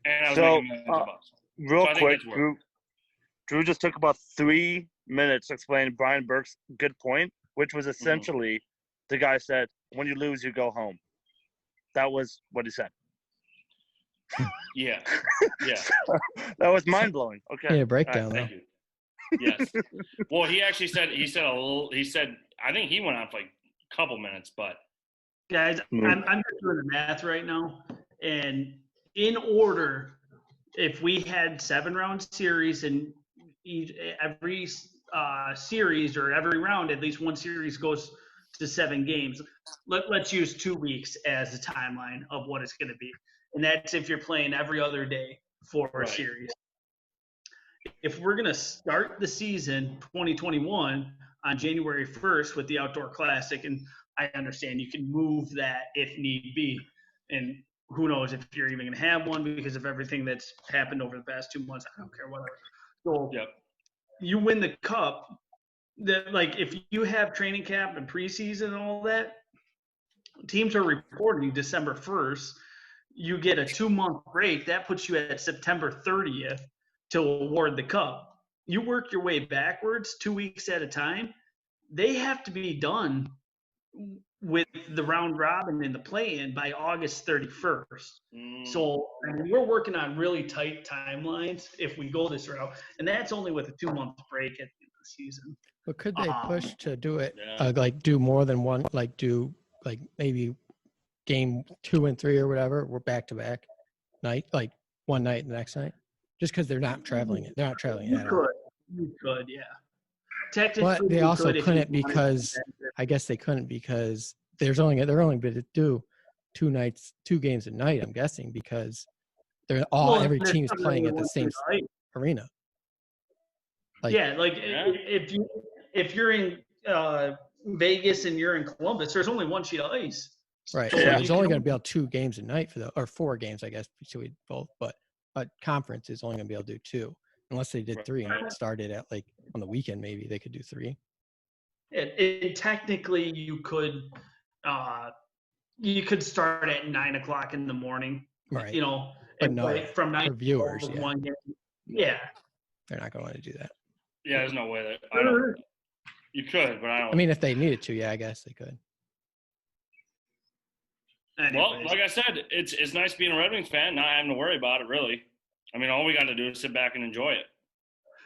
And I was making millions of bucks. Real quick, Drew just took about 3 minutes to explain Brian Burke's good point, which was essentially the guy said, when you lose, you go home. That was what he said. Yeah. That was mind-blowing. Okay. Yeah, breakdown, thank you. Yes. Well, he actually said, I think he went on for like a couple minutes, but. Guys, I'm just doing the math right now. And in order, if we had 7-round series and every series or every round, at least one series goes to 7 games, let's use 2 weeks as a timeline of what it's going to be. And that's if you're playing every other day for a series. if we're going to start the season 2021 on January 1st with the Outdoor Classic, and I understand you can move that if need be, and who knows if you're even going to have one because of everything that's happened over the past 2 months. I don't care, whatever. So you win the cup. Like if you have training camp and preseason and all that, teams are reporting December 1st. You get a 2-month break. That puts you at September 30th to award the cup. You work your way backwards 2 weeks at a time. They have to be done with the round robin and the play-in by August 31st. So I mean, we're working on really tight timelines if we go this route, and that's only with a 2-month break at the end of the season. But could they push to do it, like do more than one, like do like maybe game 2 and 3 or whatever, we're back to back night, like one night and the next night, just because they're not traveling it. They're not traveling at all. You could, yeah. Technically, but they also couldn't because I guess they couldn't because they're only going to do 2 games a night. I'm guessing because they're every team is playing at the same arena. Like, if you're in Vegas and you're in Columbus, there's only one sheet of ice. Right. So he's only going to be able 2 games a night or 4 games, I guess, between both. But conference is only going to be able to do 2, unless they did 3 and it started at like on the weekend. Maybe they could do 3. And technically, you could start at 9:00 in the morning. Right. You know, but and no, from 9 for viewers. to 1 game. Yeah. They're not going to want to do that. Yeah, there's no way that you could, but I don't. I mean, if they needed to, I guess they could. Anyways. Well, like I said, it's nice being a Red Wings fan, not having to worry about it, really. I mean, all we got to do is sit back and enjoy it.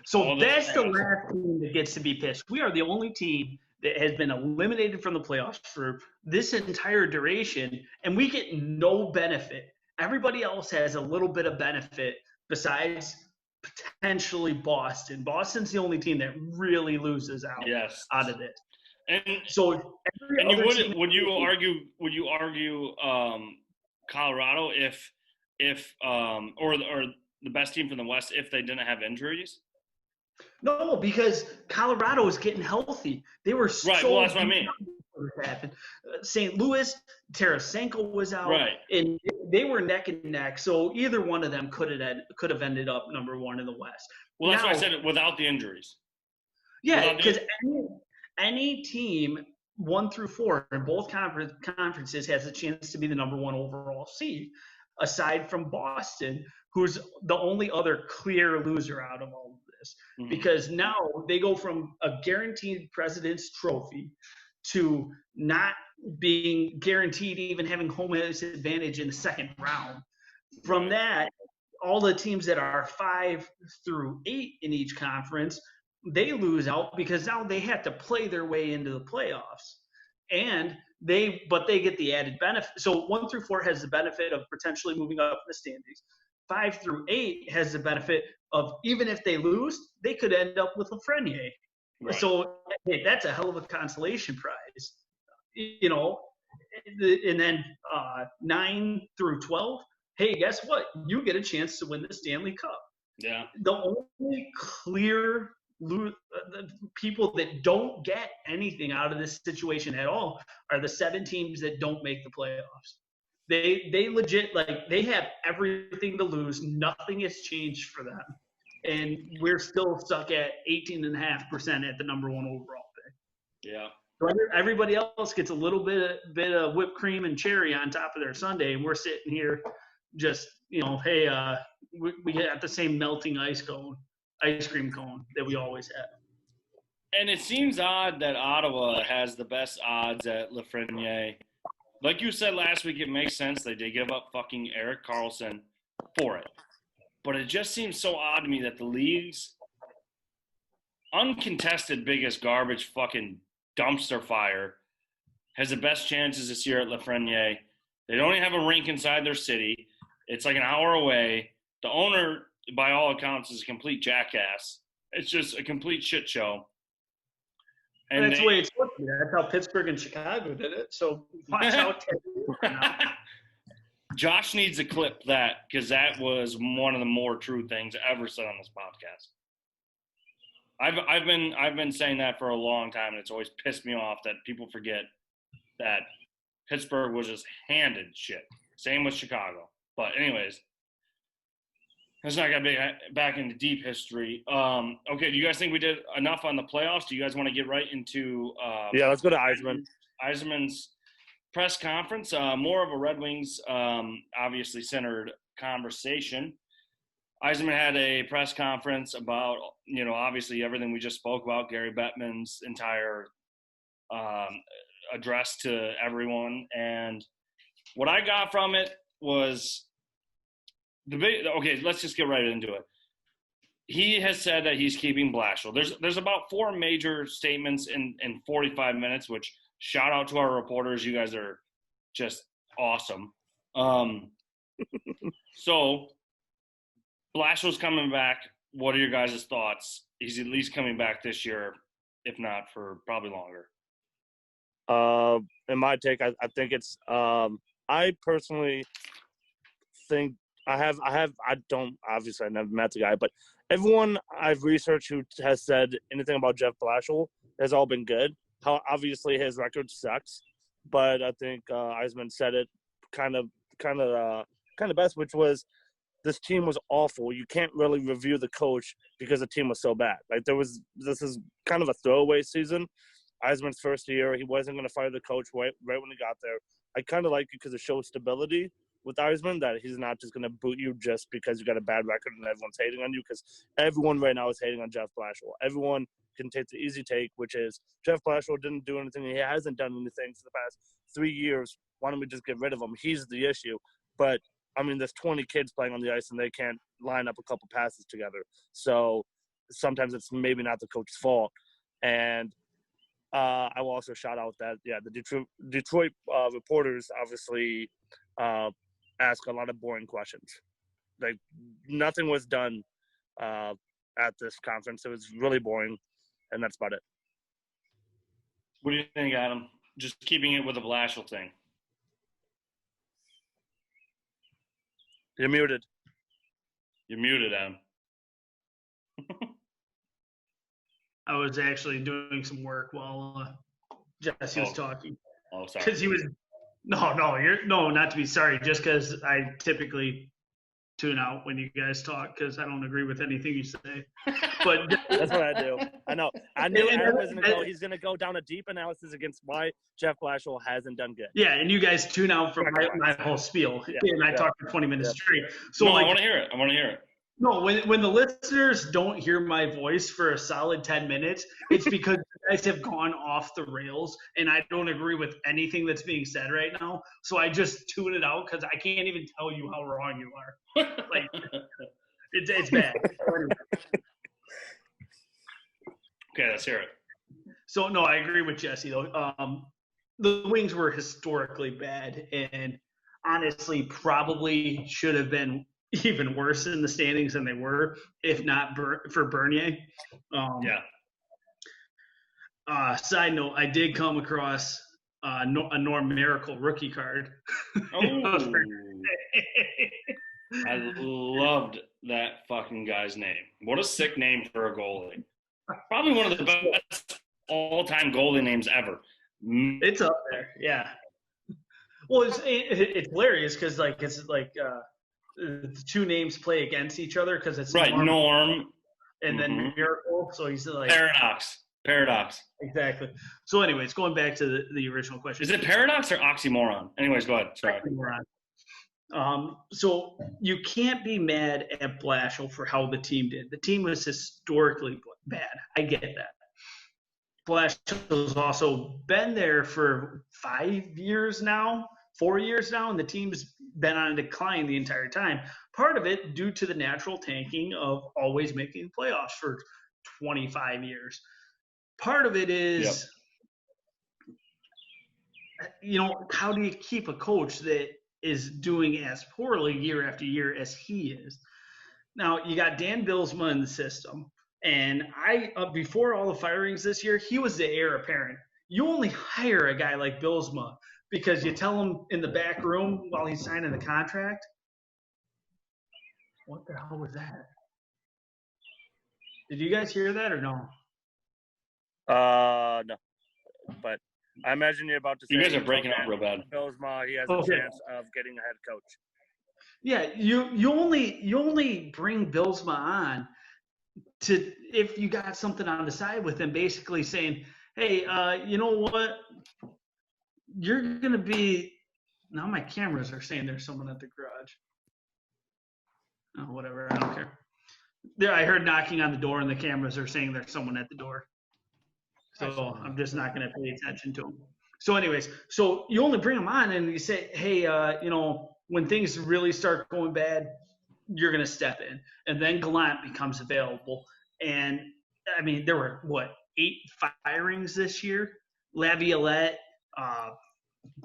So that's the last team that gets to be pitched. We are the only team that has been eliminated from the playoffs for this entire duration, and we get no benefit. Everybody else has a little bit of benefit besides potentially Boston. Boston's the only team that really loses out of this. And so, would you argue Colorado if or the best team from the West if they didn't have injuries? No, because Colorado is getting healthy. They were so right. Well, that's what I mean. Happened. St. Louis, Tarasenko was out, right, and they were neck and neck. So either one of them could have ended up number 1 in the West. Well, that's why I said it without the injuries. Yeah, because any team 1 through 4 in both conferences has a chance to be the number 1 overall seed, aside from Boston, who's the only other clear loser out of all of this. Mm-hmm. Because now they go from a guaranteed President's Trophy to not being guaranteed even having home ice advantage in the second round. From that, all the teams that are 5 through 8 in each conference, they lose out because now they have to play their way into the playoffs. But they get the added benefit. So 1 through 4 has the benefit of potentially moving up in the standings. 5 through 8 has the benefit of even if they lose, they could end up with Lafreniere. Right. So hey, that's a hell of a consolation prize, you know. And then 9 through 12, hey, guess what? You get a chance to win the Stanley Cup. Yeah. The only clear people that don't get anything out of this situation at all are the 7 teams that don't make the playoffs. They legit, like, they have everything to lose. Nothing has changed for them. And we're still stuck at 18.5% at the number 1 overall pick. Yeah. So everybody else gets a little bit of whipped cream and cherry on top of their sundae, and we're sitting here just, you know, hey, we got the same melting ice cream cone that we always have. And it seems odd that Ottawa has the best odds at Lafreniere. Like you said last week, it makes sense. They did give up fucking Erik Karlsson for it. But it just seems so odd to me that the league's uncontested biggest garbage fucking dumpster fire has the best chances this year at Lafreniere. They don't even have a rink inside their city. It's like an hour away. The owner, by all accounts, is a complete jackass. It's just a complete shit show. And that's the way it's supposed to be. That's how Pittsburgh and Chicago did it. So watch out. Josh needs to clip that because that was one of the more true things ever said on this podcast. I've been saying that for a long time, and it's always pissed me off that people forget that Pittsburgh was just handed shit. Same with Chicago. But anyways, let's not get back into deep history. Okay, do you guys think we did enough on the playoffs? Do you guys want to get right into Yeah, let's go to Yzerman. Yzerman's press conference? More of a Red Wings obviously centered conversation. Yzerman had a press conference about, obviously everything we just spoke about, Gary Bettman's entire address to everyone. And what I got from it was okay, let's just get right into it. He has said that he's keeping Blashill. There's about 4 major statements in 45 minutes, which shout out to our reporters. You guys are just awesome. So Blashill's coming back. What are your guys' thoughts? He's at least coming back this year, if not for probably longer. In my take, I think it's I personally think I never met the guy, but everyone I've researched who has said anything about Jeff Blashill has all been good. How obviously his record sucks, but I think Yzerman said it kind of best, which was this team was awful. You can't really review the coach because the team was so bad. Like this is kind of a throwaway season. Yzerman's first year, he wasn't going to fire the coach right when he got there. I kind of like it because it shows stability with Yzerman, that he's not just going to boot you just because you got a bad record and everyone's hating on you, because everyone right now is hating on Jeff Blashill. Everyone can take the easy take, which is Jeff Blashill didn't do anything. He hasn't done anything for the past 3 years. Why don't we just get rid of him? He's the issue. But, I mean, there's 20 kids playing on the ice and they can't line up a couple passes together. So sometimes it's maybe not the coach's fault. And I will also shout out that, the Detroit reporters obviously ask a lot of boring questions. Like, nothing was done at this conference. It was really boring, and that's about it. What do you think, Adam? Just keeping it with the Blashill thing. You're muted. You're muted, Adam. I was actually doing some work while Jesse was talking. Oh, sorry. Because he was not to be sorry. Just because I typically tune out when you guys talk because I don't agree with anything you say. But that's what I do. I know. I knew Adam was he's going to go down a deep analysis against why Jeff Blashill hasn't done good. Yeah, and you guys tune out from my whole spiel, and I talked for 20 minutes straight. So I want to hear it. No, when the listeners don't hear my voice for a solid 10 minutes, it's because you guys have gone off the rails, and I don't agree with anything that's being said right now. So I just tune it out because I can't even tell you how wrong you are. Like, it's bad. Okay, let's hear it. So, no, I agree with Jesse, though. The Wings were historically bad, and honestly probably should have been even worse in the standings than they were, if not for Bernier. Side note, I did come across a Norm Miracle rookie card. Oh. I loved that fucking guy's name. What a sick name for a goalie. Probably one of the best all-time goalie names ever. It's up there, yeah. Well, it's hilarious because the two names play against each other because it's right, Norm and then Miracle. So he's like paradox. Exactly. So, anyways, going back to the original question, is it paradox or oxymoron? Anyways, go ahead. Sorry. Oxymoron. So you can't be mad at Blashill for how the team did. The team was historically bad. I get that. Blashill's also been there for 5 years now, 4 years now, and the team's been on a decline the entire time. Part of it due to the natural tanking of always making playoffs for 25 years. Part of it is, how do you keep a coach that is doing as poorly year after year as he is? Now, you got Dan Bylsma in the system, and before all the firings this year, he was the heir apparent. You only hire a guy like Bylsma because you tell him in the back room while he's signing the contract. What the hell was that? Did you guys hear that or no? No. But I imagine you're about to say You guys are breaking up real bad. Billsma, he has a chance of getting a head coach. Yeah, you only bring Billsma on to if you got something on the side with him, basically saying, "Hey, you know what? You're gonna be." Now my cameras are saying there's someone at the garage. Oh, whatever. I don't care. There, I heard knocking on the door, and the cameras are saying there's someone at the door. So I'm just not going to pay attention to them. So anyways, so you only bring them on and you say, hey, you know, when things really start going bad, you're going to step in. And then Gallant becomes available. And, I mean, there were, 8 firings this year? Laviolette,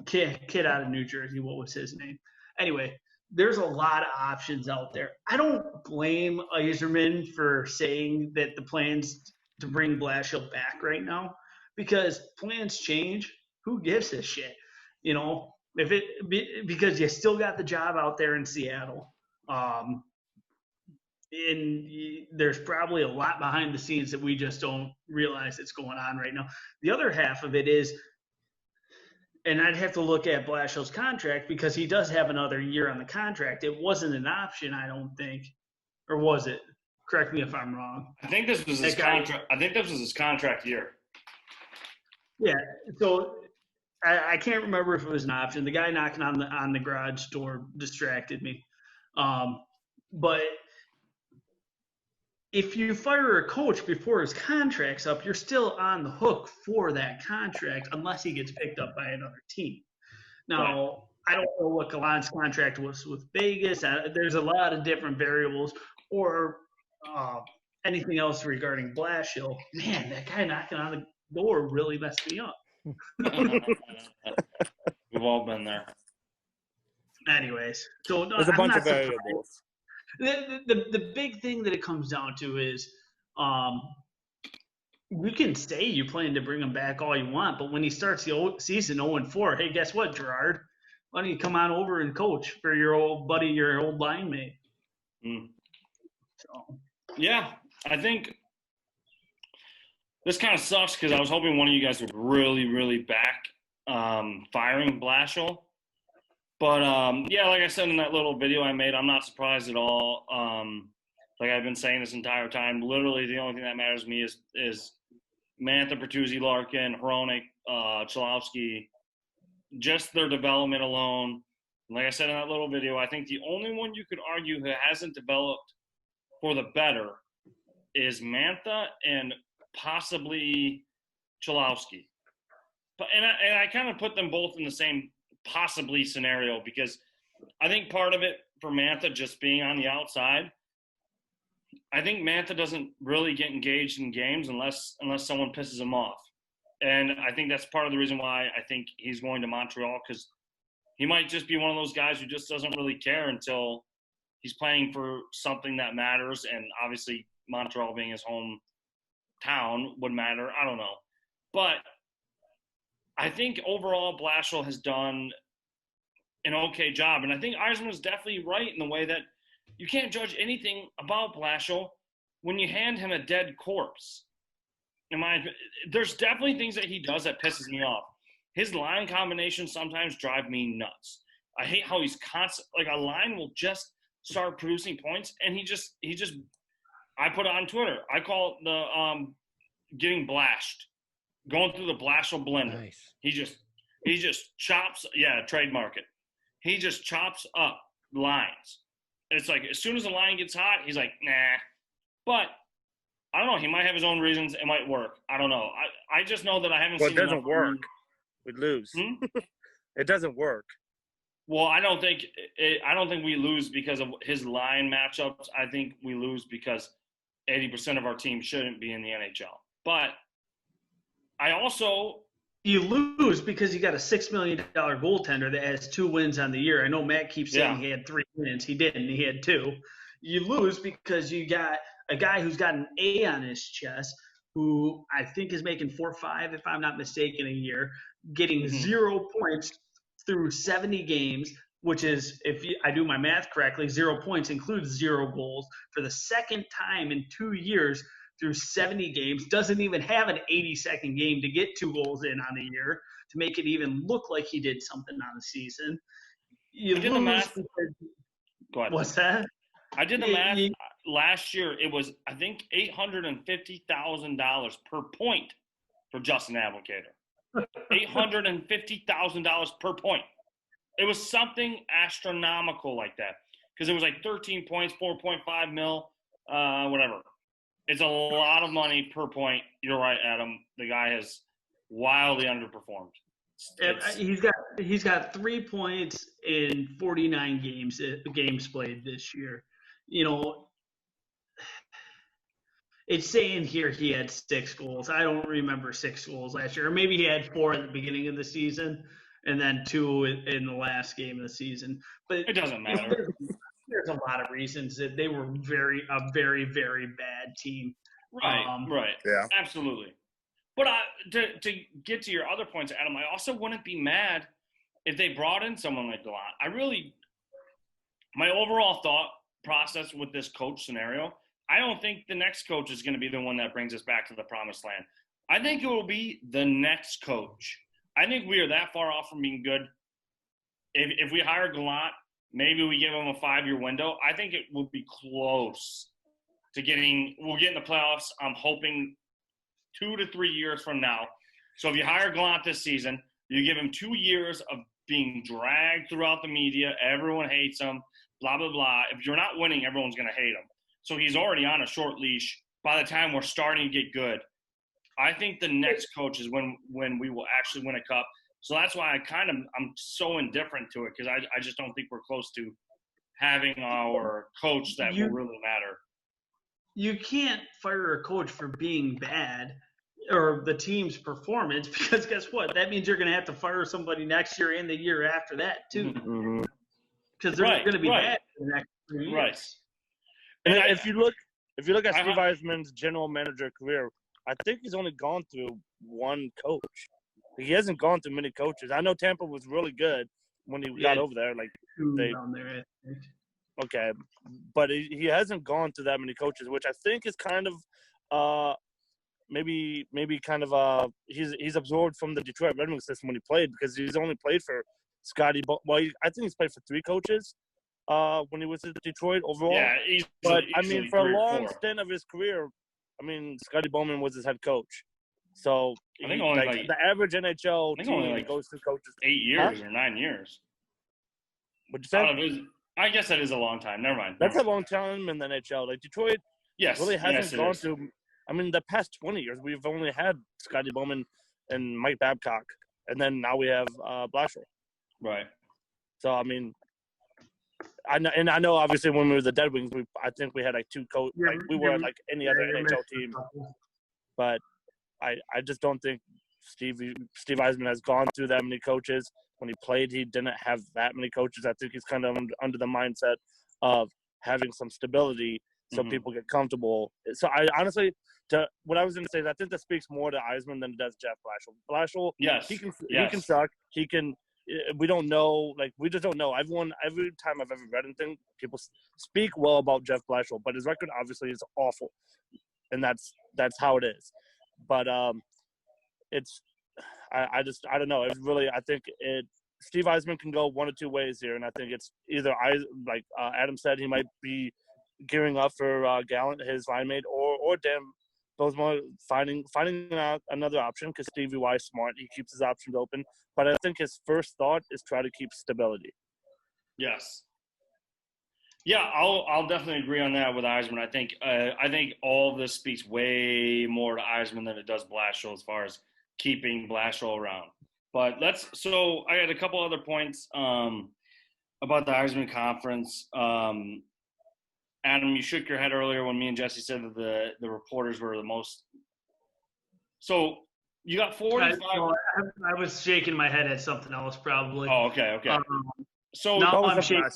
kid out of New Jersey, what was his name? Anyway, there's a lot of options out there. I don't blame Yzerman for saying that the plans to bring Blashill back right now, because plans change. Who gives a shit? You know, because you still got the job out there in Seattle. And there's probably a lot behind the scenes that we just don't realize that's going on right now. The other half of it is, and I'd have to look at Blashill's contract because he does have another year on the contract. It wasn't an option, I don't think. Or was it? Correct me if I'm wrong. I think this was his contract. I think this was his contract year. Yeah. So I can't remember if it was an option. The guy knocking on the garage door distracted me. But if you fire a coach before his contract's up, you're still on the hook for that contract unless he gets picked up by another team. Now, I don't know what Gallant's contract was with Vegas. There's a lot of different variables, or anything else regarding Blashill. Man, that guy knocking on the door really messed me up. We've all been there. Anyways, so there's a bunch of variables. The big thing that it comes down to is you can say you plan to bring him back all you want, but when he starts the season 0-4, hey, guess what, Gerard? Why don't you come on over and coach for your old buddy, your old line mate? So. Yeah, I think this kind of sucks because I was hoping one of you guys would really, really back firing Blashill. But, yeah, like I said in that little video I made, I'm not surprised at all. Like I've been saying this entire time, literally the only thing that matters to me is Mantha, Bertuzzi, Larkin, Hronek, Cholowski, just their development alone. Like I said in that little video, I think the only one you could argue who hasn't developed for the better is Mantha and possibly Cholowski. But and I kind of put them both in the same possibly scenario because I think part of it for Mantha just being on the outside, I think Mantha doesn't really get engaged in games unless someone pisses him off. And I think that's part of the reason why I think he's going to Montreal, because he might just be one of those guys who just doesn't really care until he's playing for something that matters. And obviously Montreal being his hometown would matter. I don't know. But I think overall Blashill has done an okay job. And I think Yzerman is definitely right in the way that you can't judge anything about Blashill when you hand him a dead corpse. There's definitely things that he does that pisses me off. His line combinations sometimes drive me nuts. I hate how he's constant. Like a line will just start producing points, and he just. I put it on Twitter. I call it the getting blashed, going through the Blashill blender. Nice. He just chops. Yeah, trademark it. He just chops up lines. It's like as soon as the line gets hot, he's like, nah. But I don't know. He might have his own reasons. It might work. I don't know. I just know that I haven't seen. Well, it doesn't work. We'd lose. It doesn't work. Well, I don't think we lose because of his line matchups. I think we lose because 80% of our team shouldn't be in the NHL. But I also you lose because you got a $6 million goaltender that has 2 wins on the year. I know Matt keeps saying he had 3 wins. He didn't. He had 2. You lose because you got a guy who's got an A on his chest, who I think is making 4 or 5, if I'm not mistaken, a year, getting 0 points through 70 games, which is, if I do my math correctly, 0 points includes 0 goals for the second time in 2 years through 70 games, doesn't even have an 82nd game to get 2 goals in on the year to make it even look like he did something on the season. You I did the lose math. because, Go ahead. what's that? I did the math. Last year, it was, I think, $850,000 per point for Justin Applicator. $850,000 per point. It was something astronomical like that because it was like 13 points, 4.5 mil, whatever. It's a lot of money per point. You're right, Adam. The guy has wildly underperformed. He's got 3 points in 49 games played this year. You know, it's saying here he had 6 goals. I don't remember 6 goals last year. Or maybe he had 4 at the beginning of the season and then 2 in the last game of the season. But it doesn't matter. There's a lot of reasons that they were a very, very bad team. Right, right. Yeah. Absolutely. But to get to your other points, Adam, I also wouldn't be mad if they brought in someone like Gallant. My overall thought process with this coach scenario, I don't think the next coach is going to be the one that brings us back to the promised land. I think it will be the next coach. I think we are that far off from being good. If we hire Gallant, maybe we give him a 5-year window. I think it will be close to we'll get in the playoffs. I'm hoping 2 to 3 years from now. So if you hire Gallant this season, you give him 2 years of being dragged throughout the media. Everyone hates him, blah, blah, blah. If you're not winning, everyone's going to hate him. So he's already on a short leash by the time we're starting to get good. I think the next coach is when we will actually win a cup. So that's why I'm so indifferent to it because I just don't think we're close to having our coach that will really matter. You can't fire a coach for being bad or the team's performance because guess what? That means you're going to have to fire somebody next year and the year after that too. Because they're going to be bad for the next 3 years. Right. And if you look at Steve Yzerman's general manager career, I think he's only gone through one coach. He hasn't gone through many coaches. I know Tampa was really good when he got over there. Like okay, but he hasn't gone through that many coaches, which I think is kind of maybe kind of he's absorbed from the Detroit Red Wings system when he played because he's only played for Scotty. Well, I think he's played for 3 coaches when he was at Detroit overall. Yeah, but I mean, for a long stint of his career, I mean, Scotty Bowman was his head coach. So I think only the average NHL team goes through coaches 8 years or 9 years. What'd you say? I guess that is a long time. Never mind. That's a long time in the NHL. Like Detroit, really hasn't gone through. I mean, the past 20 years, we've only had Scotty Bowman and Mike Babcock, and then now we have Blashill. Right. So I mean, I know obviously when we were the Dead Wings, I think we had like 2 coaches. Like we were like any other NHL team, but I just don't think Steve Yzerman has gone through that many coaches. When he played, he didn't have that many coaches. I think he's kind of under the mindset of having some stability so people get comfortable. So I honestly, what I was going to say is I think that speaks more to Yzerman than it does Jeff Blashill. Blashill, yes, he can suck. He can. We don't know. Like we just don't know. Every time I've ever read anything, people speak well about Jeff Blashill, but his record obviously is awful, and that's how it is. But I don't know. It's really, I think Steve Yzerman can go one of 2 ways here, and I think it's either like Adam said, he might be gearing up for Gallant, his line mate, or Dan Bozema finding another option because Stevie Y is smart. He keeps his options open, but I think his first thought is try to keep stability. Yes. Yeah, I'll definitely agree on that with Yzerman. I think all of this speaks way more to Yzerman than it does Blashill as far as keeping Blashill around. But so I had a couple other points about the Yzerman conference. Adam, you shook your head earlier when me and Jesse said that the reporters were the most. So you got 45. I was shaking my head at something else probably. Oh, okay. So now I'm shaking.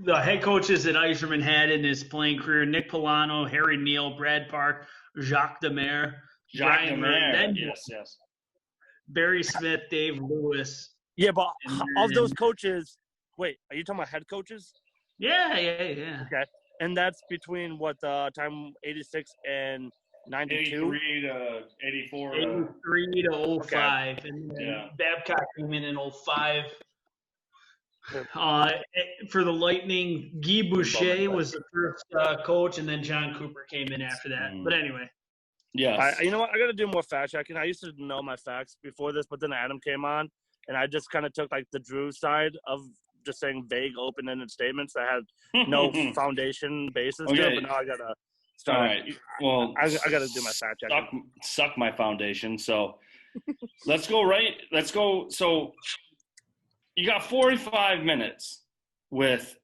The head coaches that Yzerman had in his playing career: Nick Polano, Harry Neal, Brad Park, Jacques Demers, Brian Murray, yes. Barry Smith, Dave Lewis. Yeah, but of those coaches, wait, are you talking about head coaches? Yeah. Okay. And that's between what time 86 and 92. 83 to 84. 83 to 05. Okay. And then Yeah. Babcock came in 05. Yep. For the Lightning, Guy Boucher was the first coach, and then John Cooper came in after that. But anyway. Yes. You know what? I got to do more fact checking. I used to know my facts before this, but then Adam came on, and I just kind of took like the Drew side of just saying vague, open-ended statements that had no foundation basis to it. But now I got to start. All right. Well, I got to do my fact checking. Suck my foundation. So let's go. So you got 45 minutes with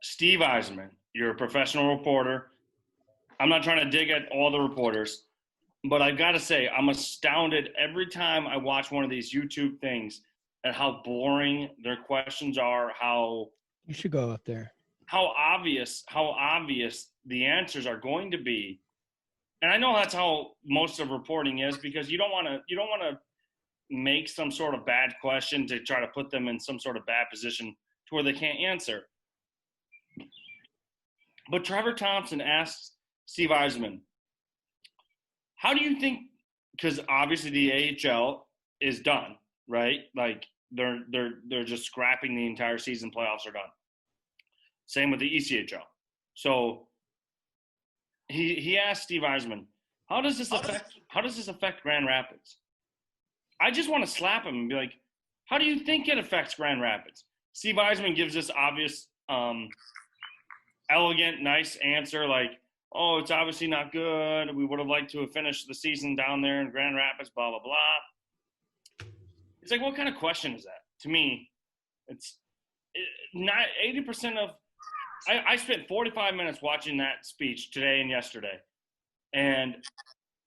Steve Yzerman. You're a professional reporter. I'm not trying to dig at all the reporters, but I've got to say I'm astounded every time I watch one of these YouTube things at how boring their questions are, how You should go up there. how obvious the answers are going to be. And I know that's how most of reporting is, because you don't want to make some sort of bad question to try to put them in some sort of bad position to where they can't answer. But Trevor Thompson asks Steve Yzerman, how do you think, because obviously the AHL is done, right? Like they're just scrapping the entire season, playoffs are done. Same with the ECHL. So he asked Steve Yzerman, how does this affect Grand Rapids? I just want to slap him and be like, how do you think it affects Grand Rapids? Steve Yzerman gives this obvious, elegant, nice answer like, oh, it's obviously not good. We would have liked to have finished the season down there in Grand Rapids, blah, blah, blah. It's like, what kind of question is that? To me, it's not 80% of – I spent 45 minutes watching that speech today and yesterday, and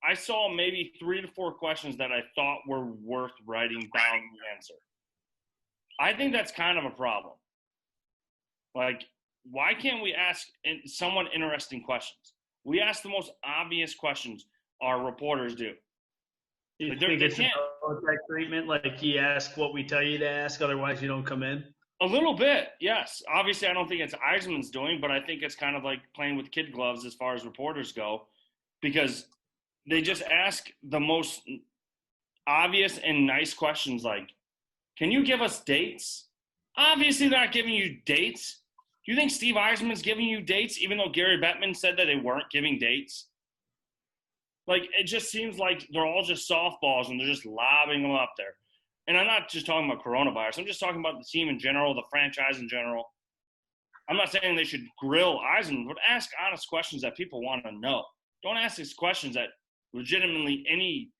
I saw maybe 3 to 4 questions that I thought were worth writing down the answer. I think that's kind of a problem. Like, why can't we ask someone interesting questions? We ask the most obvious questions our reporters do. You think it's a treatment? Like you ask what we tell you to ask, otherwise you don't come in? A little bit, yes. Obviously, I don't think it's Yzerman's doing, but I think it's kind of like playing with kid gloves as far as reporters go, because they just ask the most obvious and nice questions like, can you give us dates? Obviously, they're not giving you dates. Do you think Steve Yzerman's giving you dates, even though Gary Bettman said that they weren't giving dates? Like, it just seems like they're all just softballs and they're just lobbing them up there. And I'm not just talking about coronavirus. I'm just talking about the team in general, the franchise in general. I'm not saying they should grill Yzerman, but ask honest questions that people want to know. Don't ask these questions that legitimately any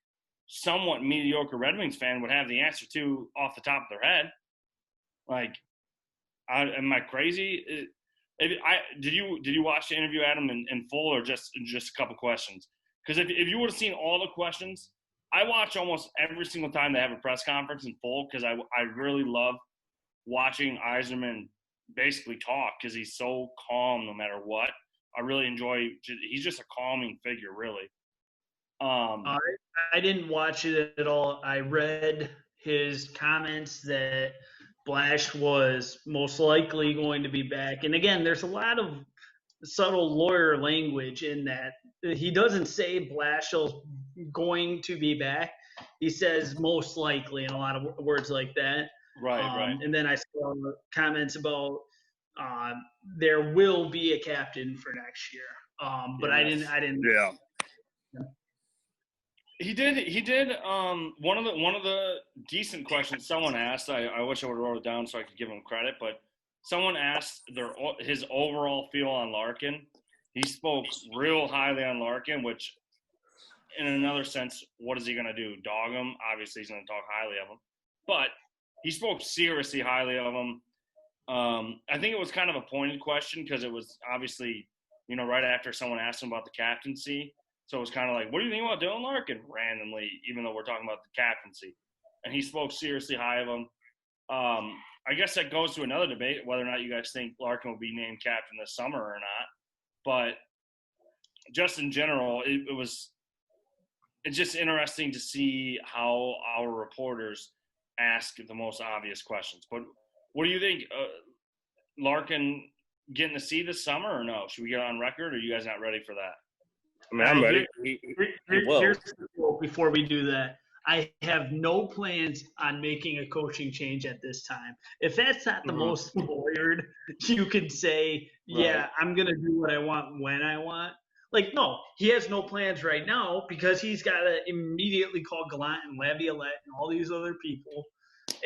somewhat mediocre Red Wings fan would have the answer to off the top of their head. Like, am I crazy? Did you watch the interview, Adam, in full, or just a couple questions? Because if you would have seen all the questions, I watch almost every single time they have a press conference in full, because I really love watching Yzerman basically talk, because he's so calm no matter what. I really enjoy – he's just a calming figure, really. I didn't watch it at all. I read his comments that Blash was most likely going to be back. And again, there's a lot of subtle lawyer language in that. He doesn't say Blashill's going to be back. He says most likely, and a lot of words like that. Right. And then I saw comments about there will be a captain for next year. But yes. I didn't. Yeah. He did. One of the decent questions someone asked. I wish I would have wrote it down so I could give him credit. But someone asked his overall feel on Larkin. He spoke real highly on Larkin, which, in another sense, what is he going to do? Dog him? Obviously, he's going to talk highly of him. But he spoke seriously highly of him. I think it was kind of a pointed question, because it was obviously, right after someone asked him about the captaincy. So it was kind of like, what do you think about Dylan Larkin? Randomly, even though we're talking about the captaincy. And he spoke seriously high of him. I guess that goes to another debate, whether or not you guys think Larkin will be named captain this summer or not. But just in general, it's just interesting to see how our reporters ask the most obvious questions. But what do you think? Larkin getting the C this summer or no? Should we get on record, or are you guys not ready for that? I mean, I'm ready. Here's the deal before we do that. I have no plans on making a coaching change at this time. If that's not the most lawyered, you can say, yeah, Right. I'm going to do what I want when I want. Like, no, he has no plans right now because he's got to immediately call Gallant and Laviolette and all these other people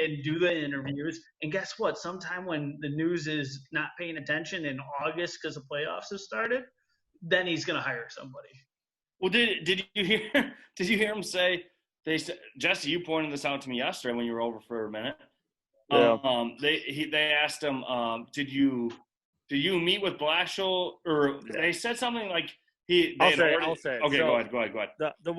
and do the interviews. And guess what? Sometime when the news is not paying attention in August because the playoffs have started, then he's going to hire somebody. Well, did you hear him say? They said, Jesse, you pointed this out to me yesterday when you were over for a minute. Yeah. They asked him, did you meet with Blashill, or they said something like I'll say. Okay, so, go ahead. The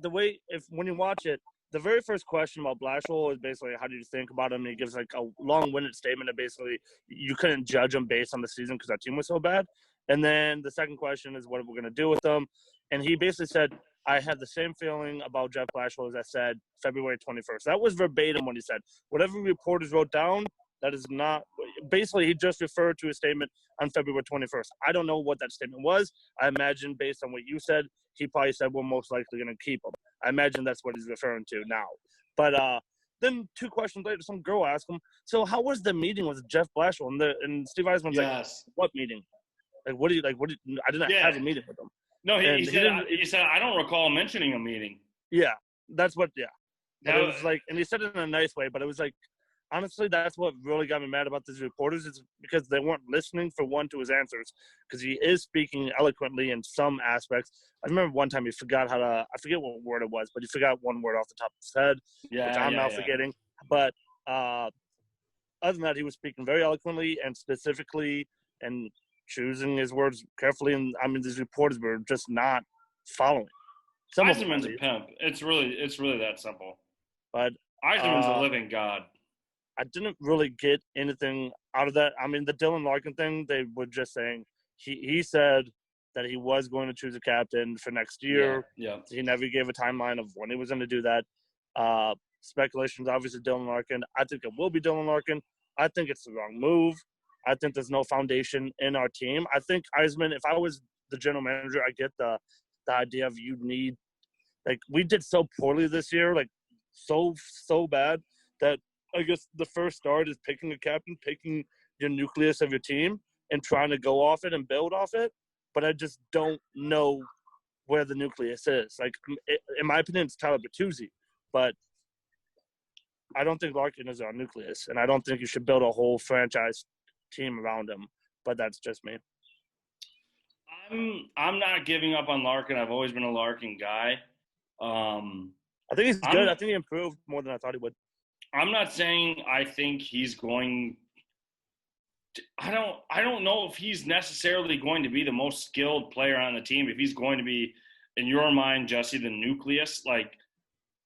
way if when you watch it, the very first question about Blashill is basically how do you think about him? He gives like a long-winded statement that basically you couldn't judge him based on the season because our team was so bad. And then the second question is what are we going to do with him? And he basically said, I had the same feeling about Jeff Blashill as I said February 21st. That was verbatim what he said. Whatever reporters wrote down, that is not – basically, he just referred to a statement on February 21st. I don't know what that statement was. I imagine based on what you said, he probably said we're most likely going to keep him. I imagine that's what he's referring to now. But then 2 questions later, some girl asked him, so how was the meeting with Jeff Blashill? And Steve Eisman's like, what meeting? Like, what do you – I didn't have a meeting with him. No, he said, I don't recall mentioning a meeting. Yeah, that's what – yeah. But it was like – and he said it in a nice way, but it was like, honestly, that's what really got me mad about these reporters is because they weren't listening, for one, to his answers, because he is speaking eloquently in some aspects. I remember one time he forgot how to – I forget what word it was, but he forgot one word off the top of his head, which I'm now forgetting. But other than that, he was speaking very eloquently and specifically and choosing his words carefully. And, I mean, these reporters were just not following. Eisenman's a pimp. It's really that simple. But Eisenman's a living god. I didn't really get anything out of that. I mean, the Dylan Larkin thing, they were just saying he said that he was going to choose a captain for next year. Yeah. He never gave a timeline of when he was going to do that. Speculations, obviously, Dylan Larkin. I think it will be Dylan Larkin. I think it's the wrong move. I think there's no foundation in our team. I think Eisman, if I was the general manager, I get the idea of you need – like, we did so poorly this year, like, so bad that I guess the first start is picking a captain, picking your nucleus of your team, and trying to go off it and build off it. But I just don't know where the nucleus is. Like, in my opinion, it's Tyler Bertuzzi. But I don't think Larkin is our nucleus, and I don't think you should build a whole franchise team around him. But that's just me. I'm not giving up on Larkin. I've always been a Larkin guy. I think he's good. I think he improved more than I thought he would. I'm not saying I think he's going to, I don't know if he's necessarily going to be the most skilled player on the team. If he's going to be, in your mind, Jesse, the nucleus, like,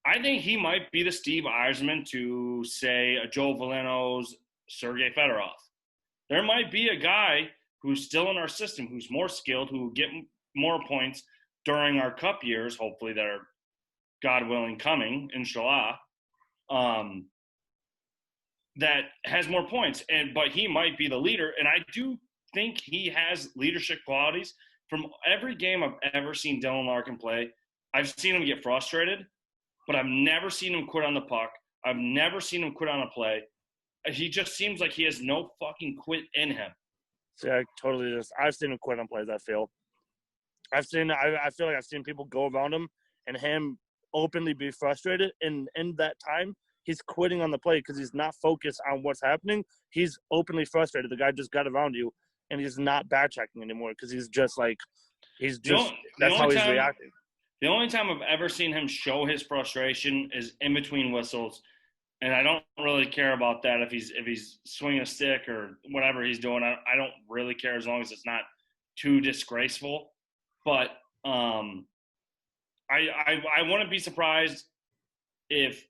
I think he might be the Steve Eisman to, say, a Joe Veleno's Sergei Fedorov. There might be a guy who's still in our system, who's more skilled, who will get more points during our cup years, hopefully that are, God willing, coming, inshallah, that has more points. But he might be the leader, and I do think he has leadership qualities. From every game I've ever seen Dylan Larkin play, I've seen him get frustrated, but I've never seen him quit on the puck. I've never seen him quit on a play. He just seems like he has no fucking quit in him. Yeah, totally. I've seen him quit on plays. I feel like I've seen people go around him and him openly be frustrated. And in that time, he's quitting on the play because he's not focused on what's happening. He's openly frustrated. The guy just got around you, and he's not backtracking anymore because he's just like that's how he's reacting. The only time I've ever seen him show his frustration is in between whistles. And I don't really care about that if he's swinging a stick or whatever he's doing. I don't really care as long as it's not too disgraceful. But I wouldn't be surprised if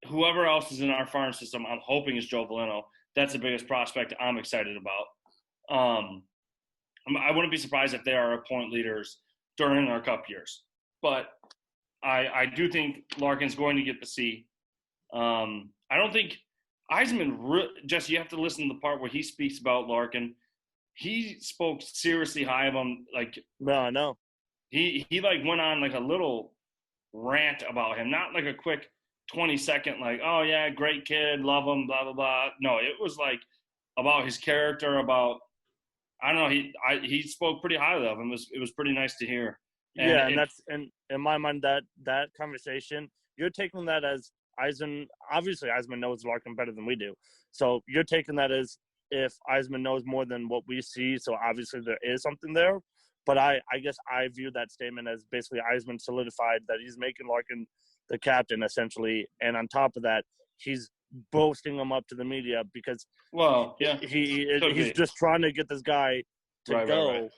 whoever else is in our farm system, I'm hoping is Joe Veleno. That's the biggest prospect I'm excited about. I wouldn't be surprised if they are our point leaders during our cup years. But I do think Larkin's going to get the C. I don't think Eisman – Jesse, you have to listen to the part where he speaks about Larkin. he spoke seriously high of him. Like, No, I know. He like went on like a little rant about him, not like a quick 20-second like, oh yeah, great kid, love him, blah blah blah. No, it was like about his character, about I don't know. He spoke pretty highly of him. It was pretty nice to hear. And that's in my mind that conversation. You're taking that as Eisman. Obviously, Eisman knows Larkin better than we do. So you're taking that as if Eisman knows more than what we see. So obviously there is something there. But I guess I view that statement as basically Eisman solidified that he's making Larkin the captain essentially, and on top of that, he's boasting him up to the media because he's just trying to get this guy to go.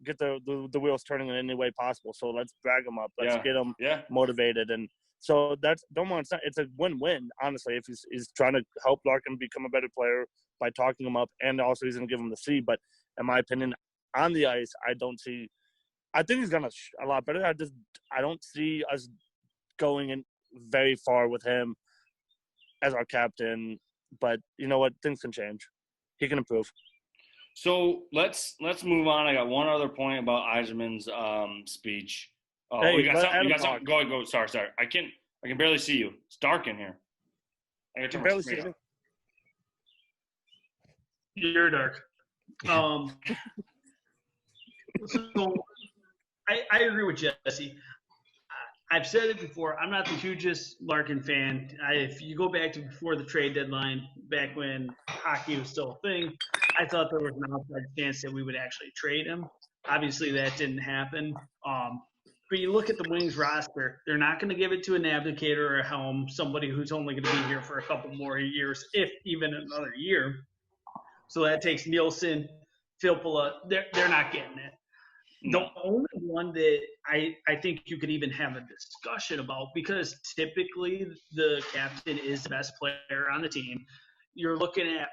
Get the wheels turning in any way possible. So let's drag him up. Let's get him motivated. And so it's a win-win, honestly, if he's trying to help Larkin become a better player by talking him up, and also he's going to give him the C. But in my opinion, on the ice, I think he's gonna a lot better. I don't see us going in very far with him as our captain. But you know what? Things can change. He can improve. So let's move on. I got one other point about Eisman's speech. Oh, hey, you got something? Go. Sorry. I can barely see you. It's dark in here. I can barely see you. You're dark. So I agree with Jesse. I've said it before. I'm not the hugest Larkin fan. If you go back to before the trade deadline, back when hockey was still a thing, I thought there was an outside chance that we would actually trade him. Obviously, that didn't happen. But you look at the Wings roster, they're not going to give it to an Abdicator or a Helm, somebody who's only going to be here for a couple more years, if even another year. So that takes Nielsen, Filppula. They're not getting it. The only one that I think you could even have a discussion about, because typically the captain is the best player on the team, you're looking at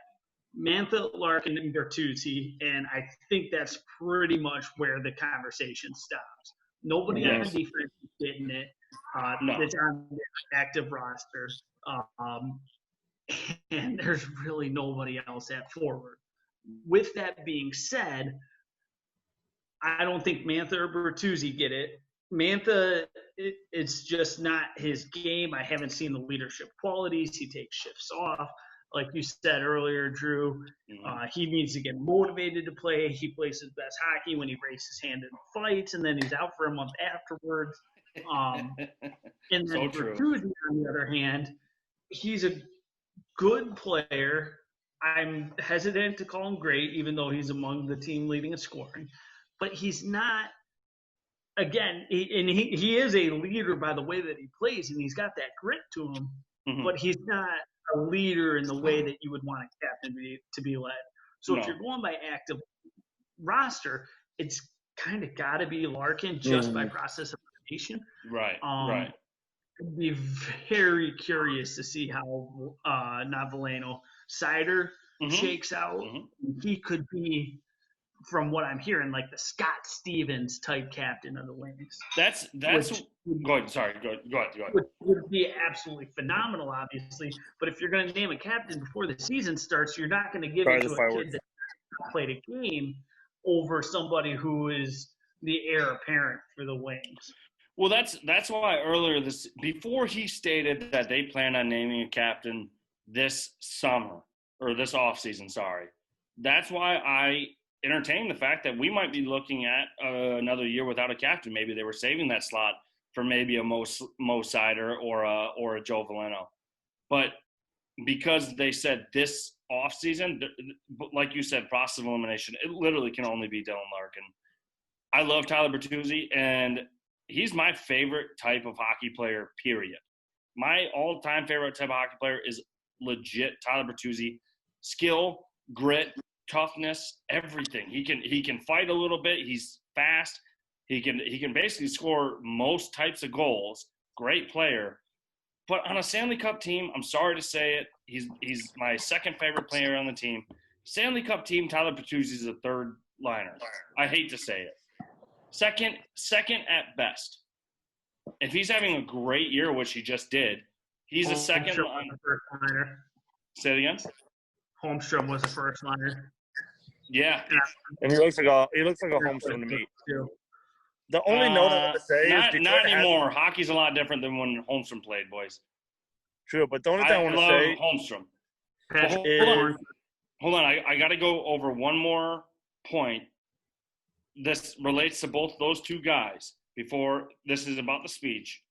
Mantha, Larkin, and Bertuzzi, and I think that's pretty much where the conversation stops. Nobody on defense is getting it. That's on the active roster. And there's really nobody else at forward. With that being said, I don't think Mantha or Bertuzzi get it. Mantha, it's just not his game. I haven't seen the leadership qualities. He takes shifts off. Like you said earlier, Drew, he needs to get motivated to play. He plays his best hockey when he raises his hand in fights, and then he's out for a month afterwards. And then So Bertuzzi, on the other hand, he's a good player. I'm hesitant to call him great, even though he's among the team leading in scoring. But he's not, again, he is a leader by the way that he plays, and he's got that grit to him, but he's not a leader in the way that you would want a captain to be led. So if you're going by active roster, it's kind of got to be Larkin just by process of elimination. Right. I'd be very curious to see how not Veleno, Seider shakes out. He could be, from what I'm hearing, like the Scott Stevens type captain of the Wings. That's go ahead. Sorry, go ahead. Which would be absolutely phenomenal, obviously. But if you're going to name a captain before the season starts, you're not going to give it to a kid that played a game over somebody who is the heir apparent for the Wings. Well, that's why earlier before he stated that they plan on naming a captain this summer or this offseason, that's why I entertain the fact that we might be looking at another year without a captain. Maybe they were saving that slot for maybe a Mo Seider or a Joe Veleno. But because they said this offseason, like you said, process of elimination, it literally can only be Dylan Larkin. I love Tyler Bertuzzi, and he's my favorite type of hockey player, period. My all-time favorite type of hockey player is legit Tyler Bertuzzi. Skill, grit, toughness, everything. He can fight a little bit. He's fast. He can basically score most types of goals. Great player. But on a Stanley Cup team, I'm sorry to say it, he's my second favorite player on the team. Stanley Cup team, Tyler Bertuzzi is a third liner. I hate to say it. Second at best. If he's having a great year, which he just did, he's a second liner. First liner. Say it again. Holmstrom was a first liner. Yeah. And he looks like a homestone to me. The only note I want to say is Detroit not anymore. Hockey's a lot different than when Holmstrom played, boys. True, but the only thing I want to say Holmstrom. Hold on. I got to go over one more point. This relates to both those two guys before this is about the speech.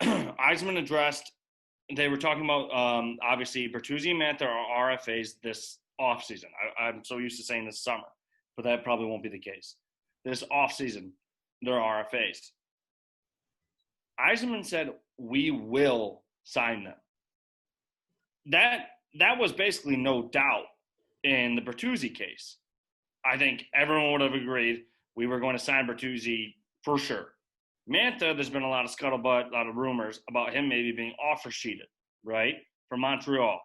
Eisman addressed, they were talking about, obviously, Bertuzzi and Mantha are RFAs this offseason. I'm so used to saying this summer, but that probably won't be the case. This offseason, they're RFAs. Eisman said, we will sign them. That was basically no doubt in the Bertuzzi case. I think everyone would have agreed we were going to sign Bertuzzi for sure. Mantha, there's been a lot of scuttlebutt, a lot of rumors about him maybe being offer sheeted, right, from Montreal.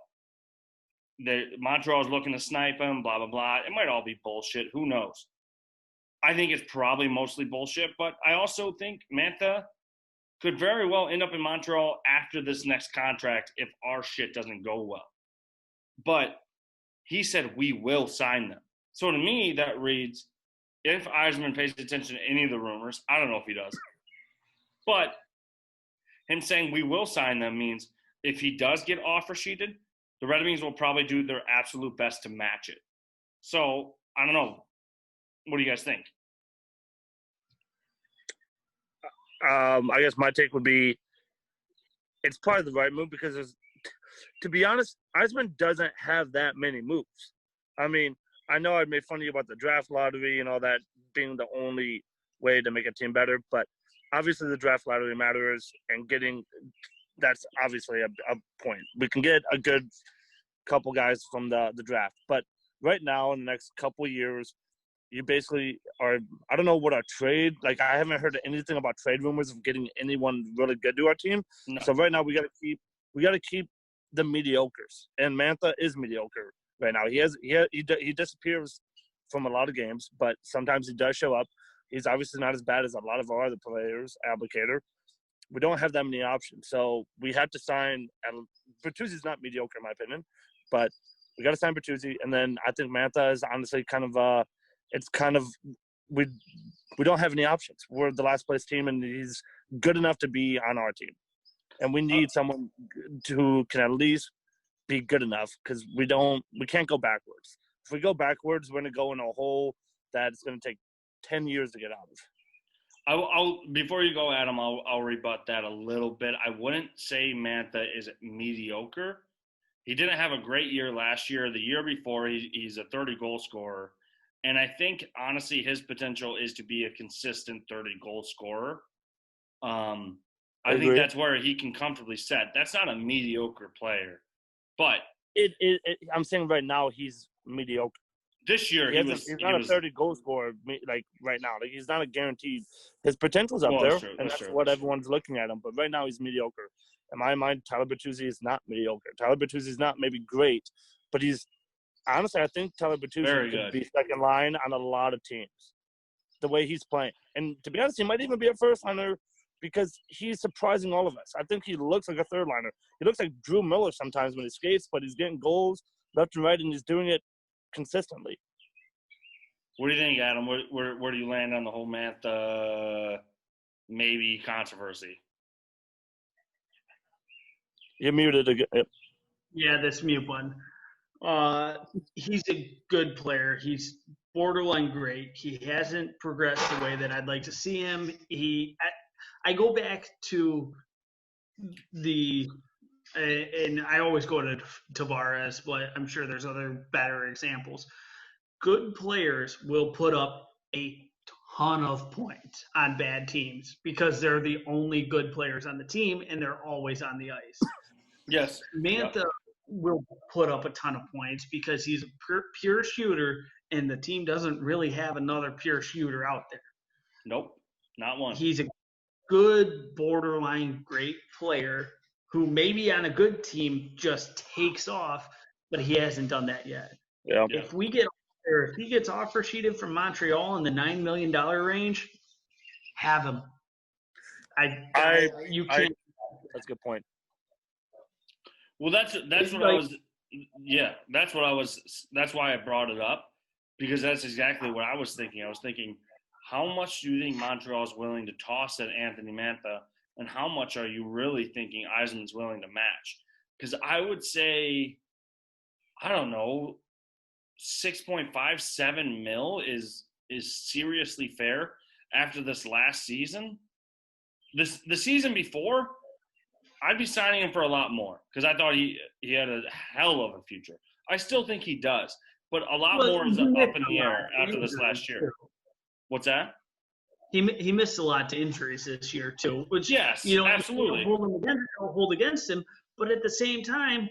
Montreal is looking to snipe him, blah, blah, blah. It might all be bullshit. Who knows? I think it's probably mostly bullshit, but I also think Mantha could very well end up in Montreal after this next contract if our shit doesn't go well. But he said we will sign them. So to me, that reads, if Eisman pays attention to any of the rumors, I don't know if he does, but him saying we will sign them means if he does get offer sheeted, the Red Wings will probably do their absolute best to match it. So I don't know. What do you guys think? I guess my take would be it's probably the right move because, to be honest, Eisman doesn't have that many moves. I mean, I know I made fun of you about the draft lottery and all that being the only way to make a team better, but obviously the draft lottery matters, and that's obviously a point. We can get a good couple guys from the draft, but right now in the next couple years, you basically are – I don't know what our trade – like I haven't heard anything about trade rumors of getting anyone really good to our team. No. So right now we got to keep the mediocres, and Mantha is mediocre right now. He disappears from a lot of games, but sometimes he does show up. He's obviously not as bad as a lot of our other players, Applicator. We don't have that many options. So we had to sign – and Bertuzzi's not mediocre in my opinion, but we got to sign Bertuzzi. And then I think Mantha is honestly kind of it's kind of we don't have any options. We're the last place team, and he's good enough to be on our team. And we need someone who can at least be good enough because we can't go backwards. If we go backwards, we're going to go in a hole that it's going to take 10 years to get out of. I'll before you go, Adam, I'll rebut that a little bit. I wouldn't say Mantha is mediocre. He didn't have a great year last year. The year before, he's a 30-goal scorer. And I think, honestly, his potential is to be a consistent 30-goal scorer. I think that's where he can comfortably set. That's not a mediocre player. But I'm saying right now he's mediocre. This year he's not a 30-goal scorer like right now. Like he's not a guaranteed. His potential's up there, and that's what everyone's looking at him. But right now he's mediocre. In my mind, Tyler Bertuzzi is not mediocre. Tyler Bertuzzi is not maybe great, but he's honestly, I think Tyler Bertuzzi could be second line on a lot of teams. The way he's playing, and to be honest, he might even be a first liner because he's surprising all of us. I think he looks like a third liner. He looks like Drew Miller sometimes when he skates, but he's getting goals left and right, and he's doing it consistently. What do you think, Adam? Where do you land on the whole Mantha maybe controversy? You're muted again. Yeah, this mute button. He's a good player. He's borderline great. He hasn't progressed the way that I'd like to see him. I go back to and I always go to Tavares, but I'm sure there's other better examples. Good players will put up a ton of points on bad teams because they're the only good players on the team and they're always on the ice. Yes. Mantha will put up a ton of points because he's a pure shooter and the team doesn't really have another pure shooter out there. Nope, not one. He's a good borderline great player who maybe on a good team just takes off, but he hasn't done that yet. Yeah. If he gets offer sheeted from Montreal in the $9 million range, have him. You can't. That's a good point. Well, that's what I was Yeah, that's why I brought it up, because that's exactly what I was thinking. I was thinking, how much do you think Montreal is willing to toss at Anthony Mantha, and how much are you really thinking Yzerman's willing to match? Because I would say, I don't know, 6.57 mil is seriously fair after this last season. The season before, I'd be signing him for a lot more because I thought he had a hell of a future. I still think he does, but a lot more is up in the air after this last year. What's that? He missed a lot to injuries this year too, which yes, absolutely. Hold against him, but at the same time,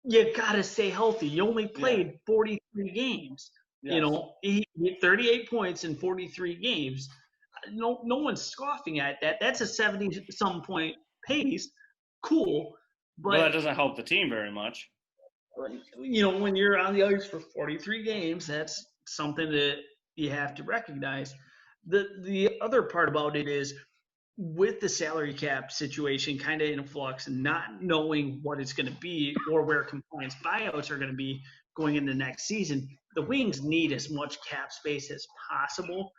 you gotta stay healthy. You only played 43 games. Yes. You know, he had 38 points in 43 games. No one's scoffing at that. That's a 70-some point pace. Cool, but that doesn't help the team very much. You know, when you're on the ice for 43 games, that's something that you have to recognize. The other part about it is, with the salary cap situation kind of in flux and not knowing what it's going to be or where compliance buyouts are going to be going into next season, the Wings need as much cap space as possible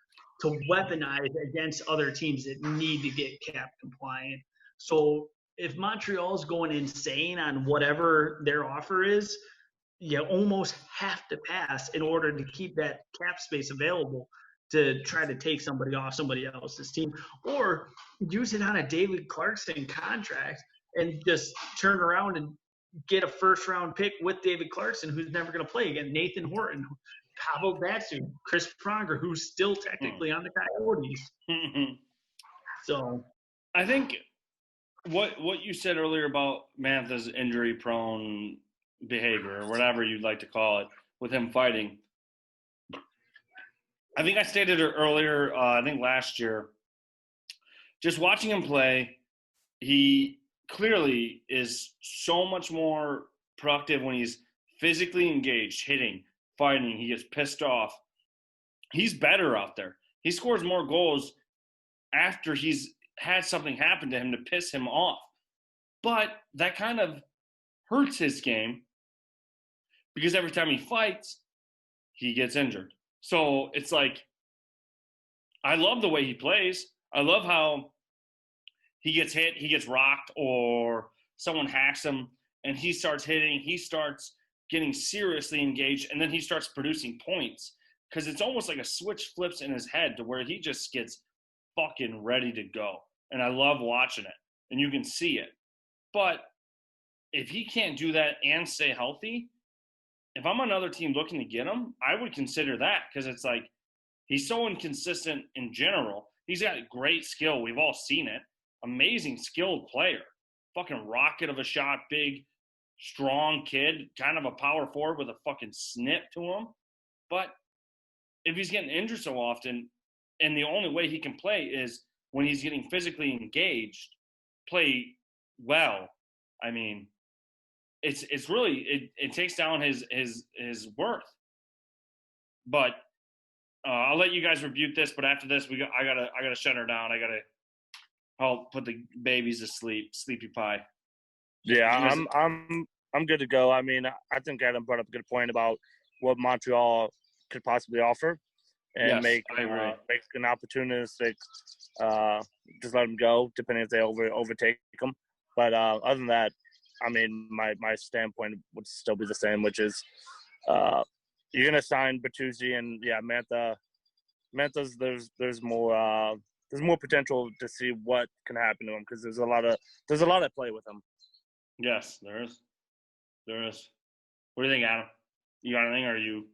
to weaponize against other teams that need to get cap compliant. So if Montreal's going insane on whatever their offer is, you almost have to pass in order to keep that cap space available to try to take somebody off somebody else's team, or use it on a David Clarkson contract and just turn around and get a first-round pick with David Clarkson, who's never going to play again, Nathan Horton, Pavel Datsyuk, Chris Pronger, who's still technically on the Coyotes. So I think what you said earlier about Mantha's injury-prone behavior, or whatever you'd like to call it, with him fighting, I think I stated it earlier, I think last year, just watching him play, he clearly is so much more productive when he's physically engaged, hitting, fighting, he gets pissed off. He's better out there. He scores more goals after he's had something happen to him to piss him off. But that kind of hurts his game because every time he fights, he gets injured. So it's like, I love the way he plays. I love how he gets hit, he gets rocked, or someone hacks him, and he starts hitting, he starts getting seriously engaged, and then he starts producing points because it's almost like a switch flips in his head to where he just gets fucking ready to go. And I love watching it, and you can see it. But if he can't do that and stay healthy, if I'm another team looking to get him, I would consider that, because it's like he's so inconsistent in general. He's got great skill. We've all seen it. Amazing skilled player. Fucking rocket of a shot, big, strong kid, kind of a power forward with a fucking snip to him. But if he's getting injured so often, and the only way he can play is when he's getting physically engaged, play well, I mean, it's really it takes down his worth. But I'll let you guys rebuke this. But after this, I gotta shut her down. I'll put the babies to sleep. Sleepy pie. Yeah, I'm good to go. I mean, I think Adam brought up a good point about what Montreal could possibly offer, and make an opportunistic, just let them go, depending if they overtake them. But other than that, I mean, my standpoint would still be the same, which is you're gonna sign Bertuzzi and Mantha's. There's more potential to see what can happen to him, because there's a lot at play with him. Yes, there is. What do you think, Adam? You got anything, or are you?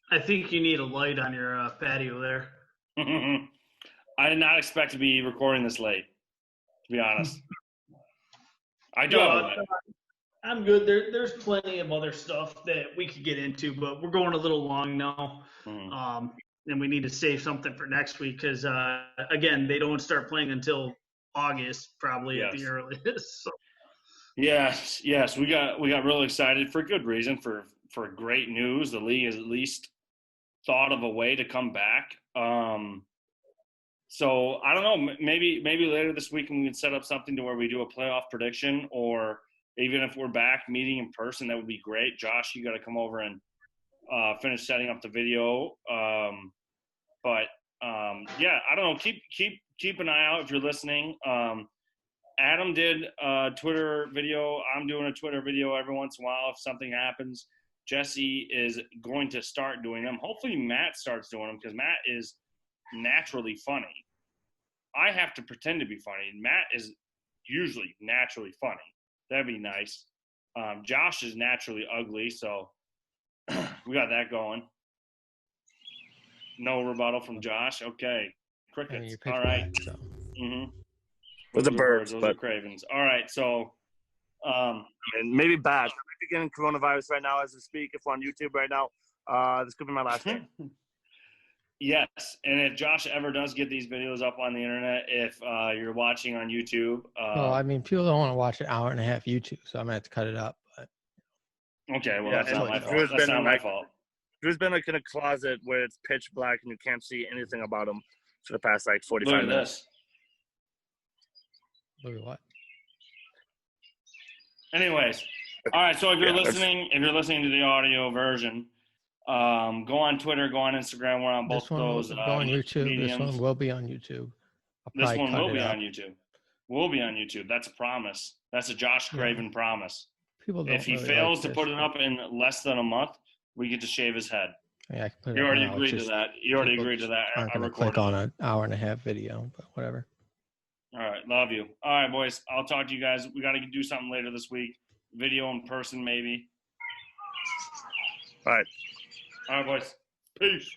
I think you need a light on your patio there. I did not expect to be recording this late, to be honest. I do. I'm good. There's plenty of other stuff that we could get into, but we're going a little long now. Mm-hmm. And we need to save something for next week because, again, they don't start playing until August, probably at the earliest. So. Yes, we got really excited for good reason, for great news. The league has at least thought of a way to come back. So I don't know. Maybe later this week we can set up something to where we do a playoff prediction, or even if we're back meeting in person, that would be great. Josh, you got to come over and finish setting up the video. But yeah, I don't know. Keep an eye out if you're listening. Adam did a Twitter video. I'm doing a Twitter video every once in a while if something happens. Jesse is going to start doing them. Hopefully Matt starts doing them because Matt is naturally funny. I have to pretend to be funny. Matt is usually naturally funny. That'd be nice. Josh is naturally ugly, so we got that going. No rebuttal from Josh. Okay. Crickets. All right. Black, so. Mm-hmm. Those are birds. Those are cravens. All right. So, and maybe bats. I might be getting coronavirus right now as we speak. If we're on YouTube right now, this could be my last day. Yes. And if Josh ever does get these videos up on the internet, if you're watching on YouTube. Well, I mean, people don't want to watch an hour and a half YouTube, so I'm going to have to cut it up. But. Okay. Well, that's not my fault. That's not my fault. Drew's been like in a closet where it's pitch black and you can't see anything about him for the past like 45 minutes. Look at what? Anyways, all right. So if you're listening to the audio version, go on Twitter, go on Instagram. We're on both those. Go on YouTube. Mediums. This one will be on YouTube. This one will be on YouTube. We'll be on YouTube. That's a promise. That's a Josh Craven promise. People don't. If he fails to put it up in less than a month, we get to shave his head. Yeah, I can put it you already now. agreed to that. You already agreed to that. I'm going to click on an hour and a half video, but whatever. All right. Love you. All right, boys. I'll talk to you guys. We got to do something later this week. Video in person, maybe. All right. All right, boys. Peace.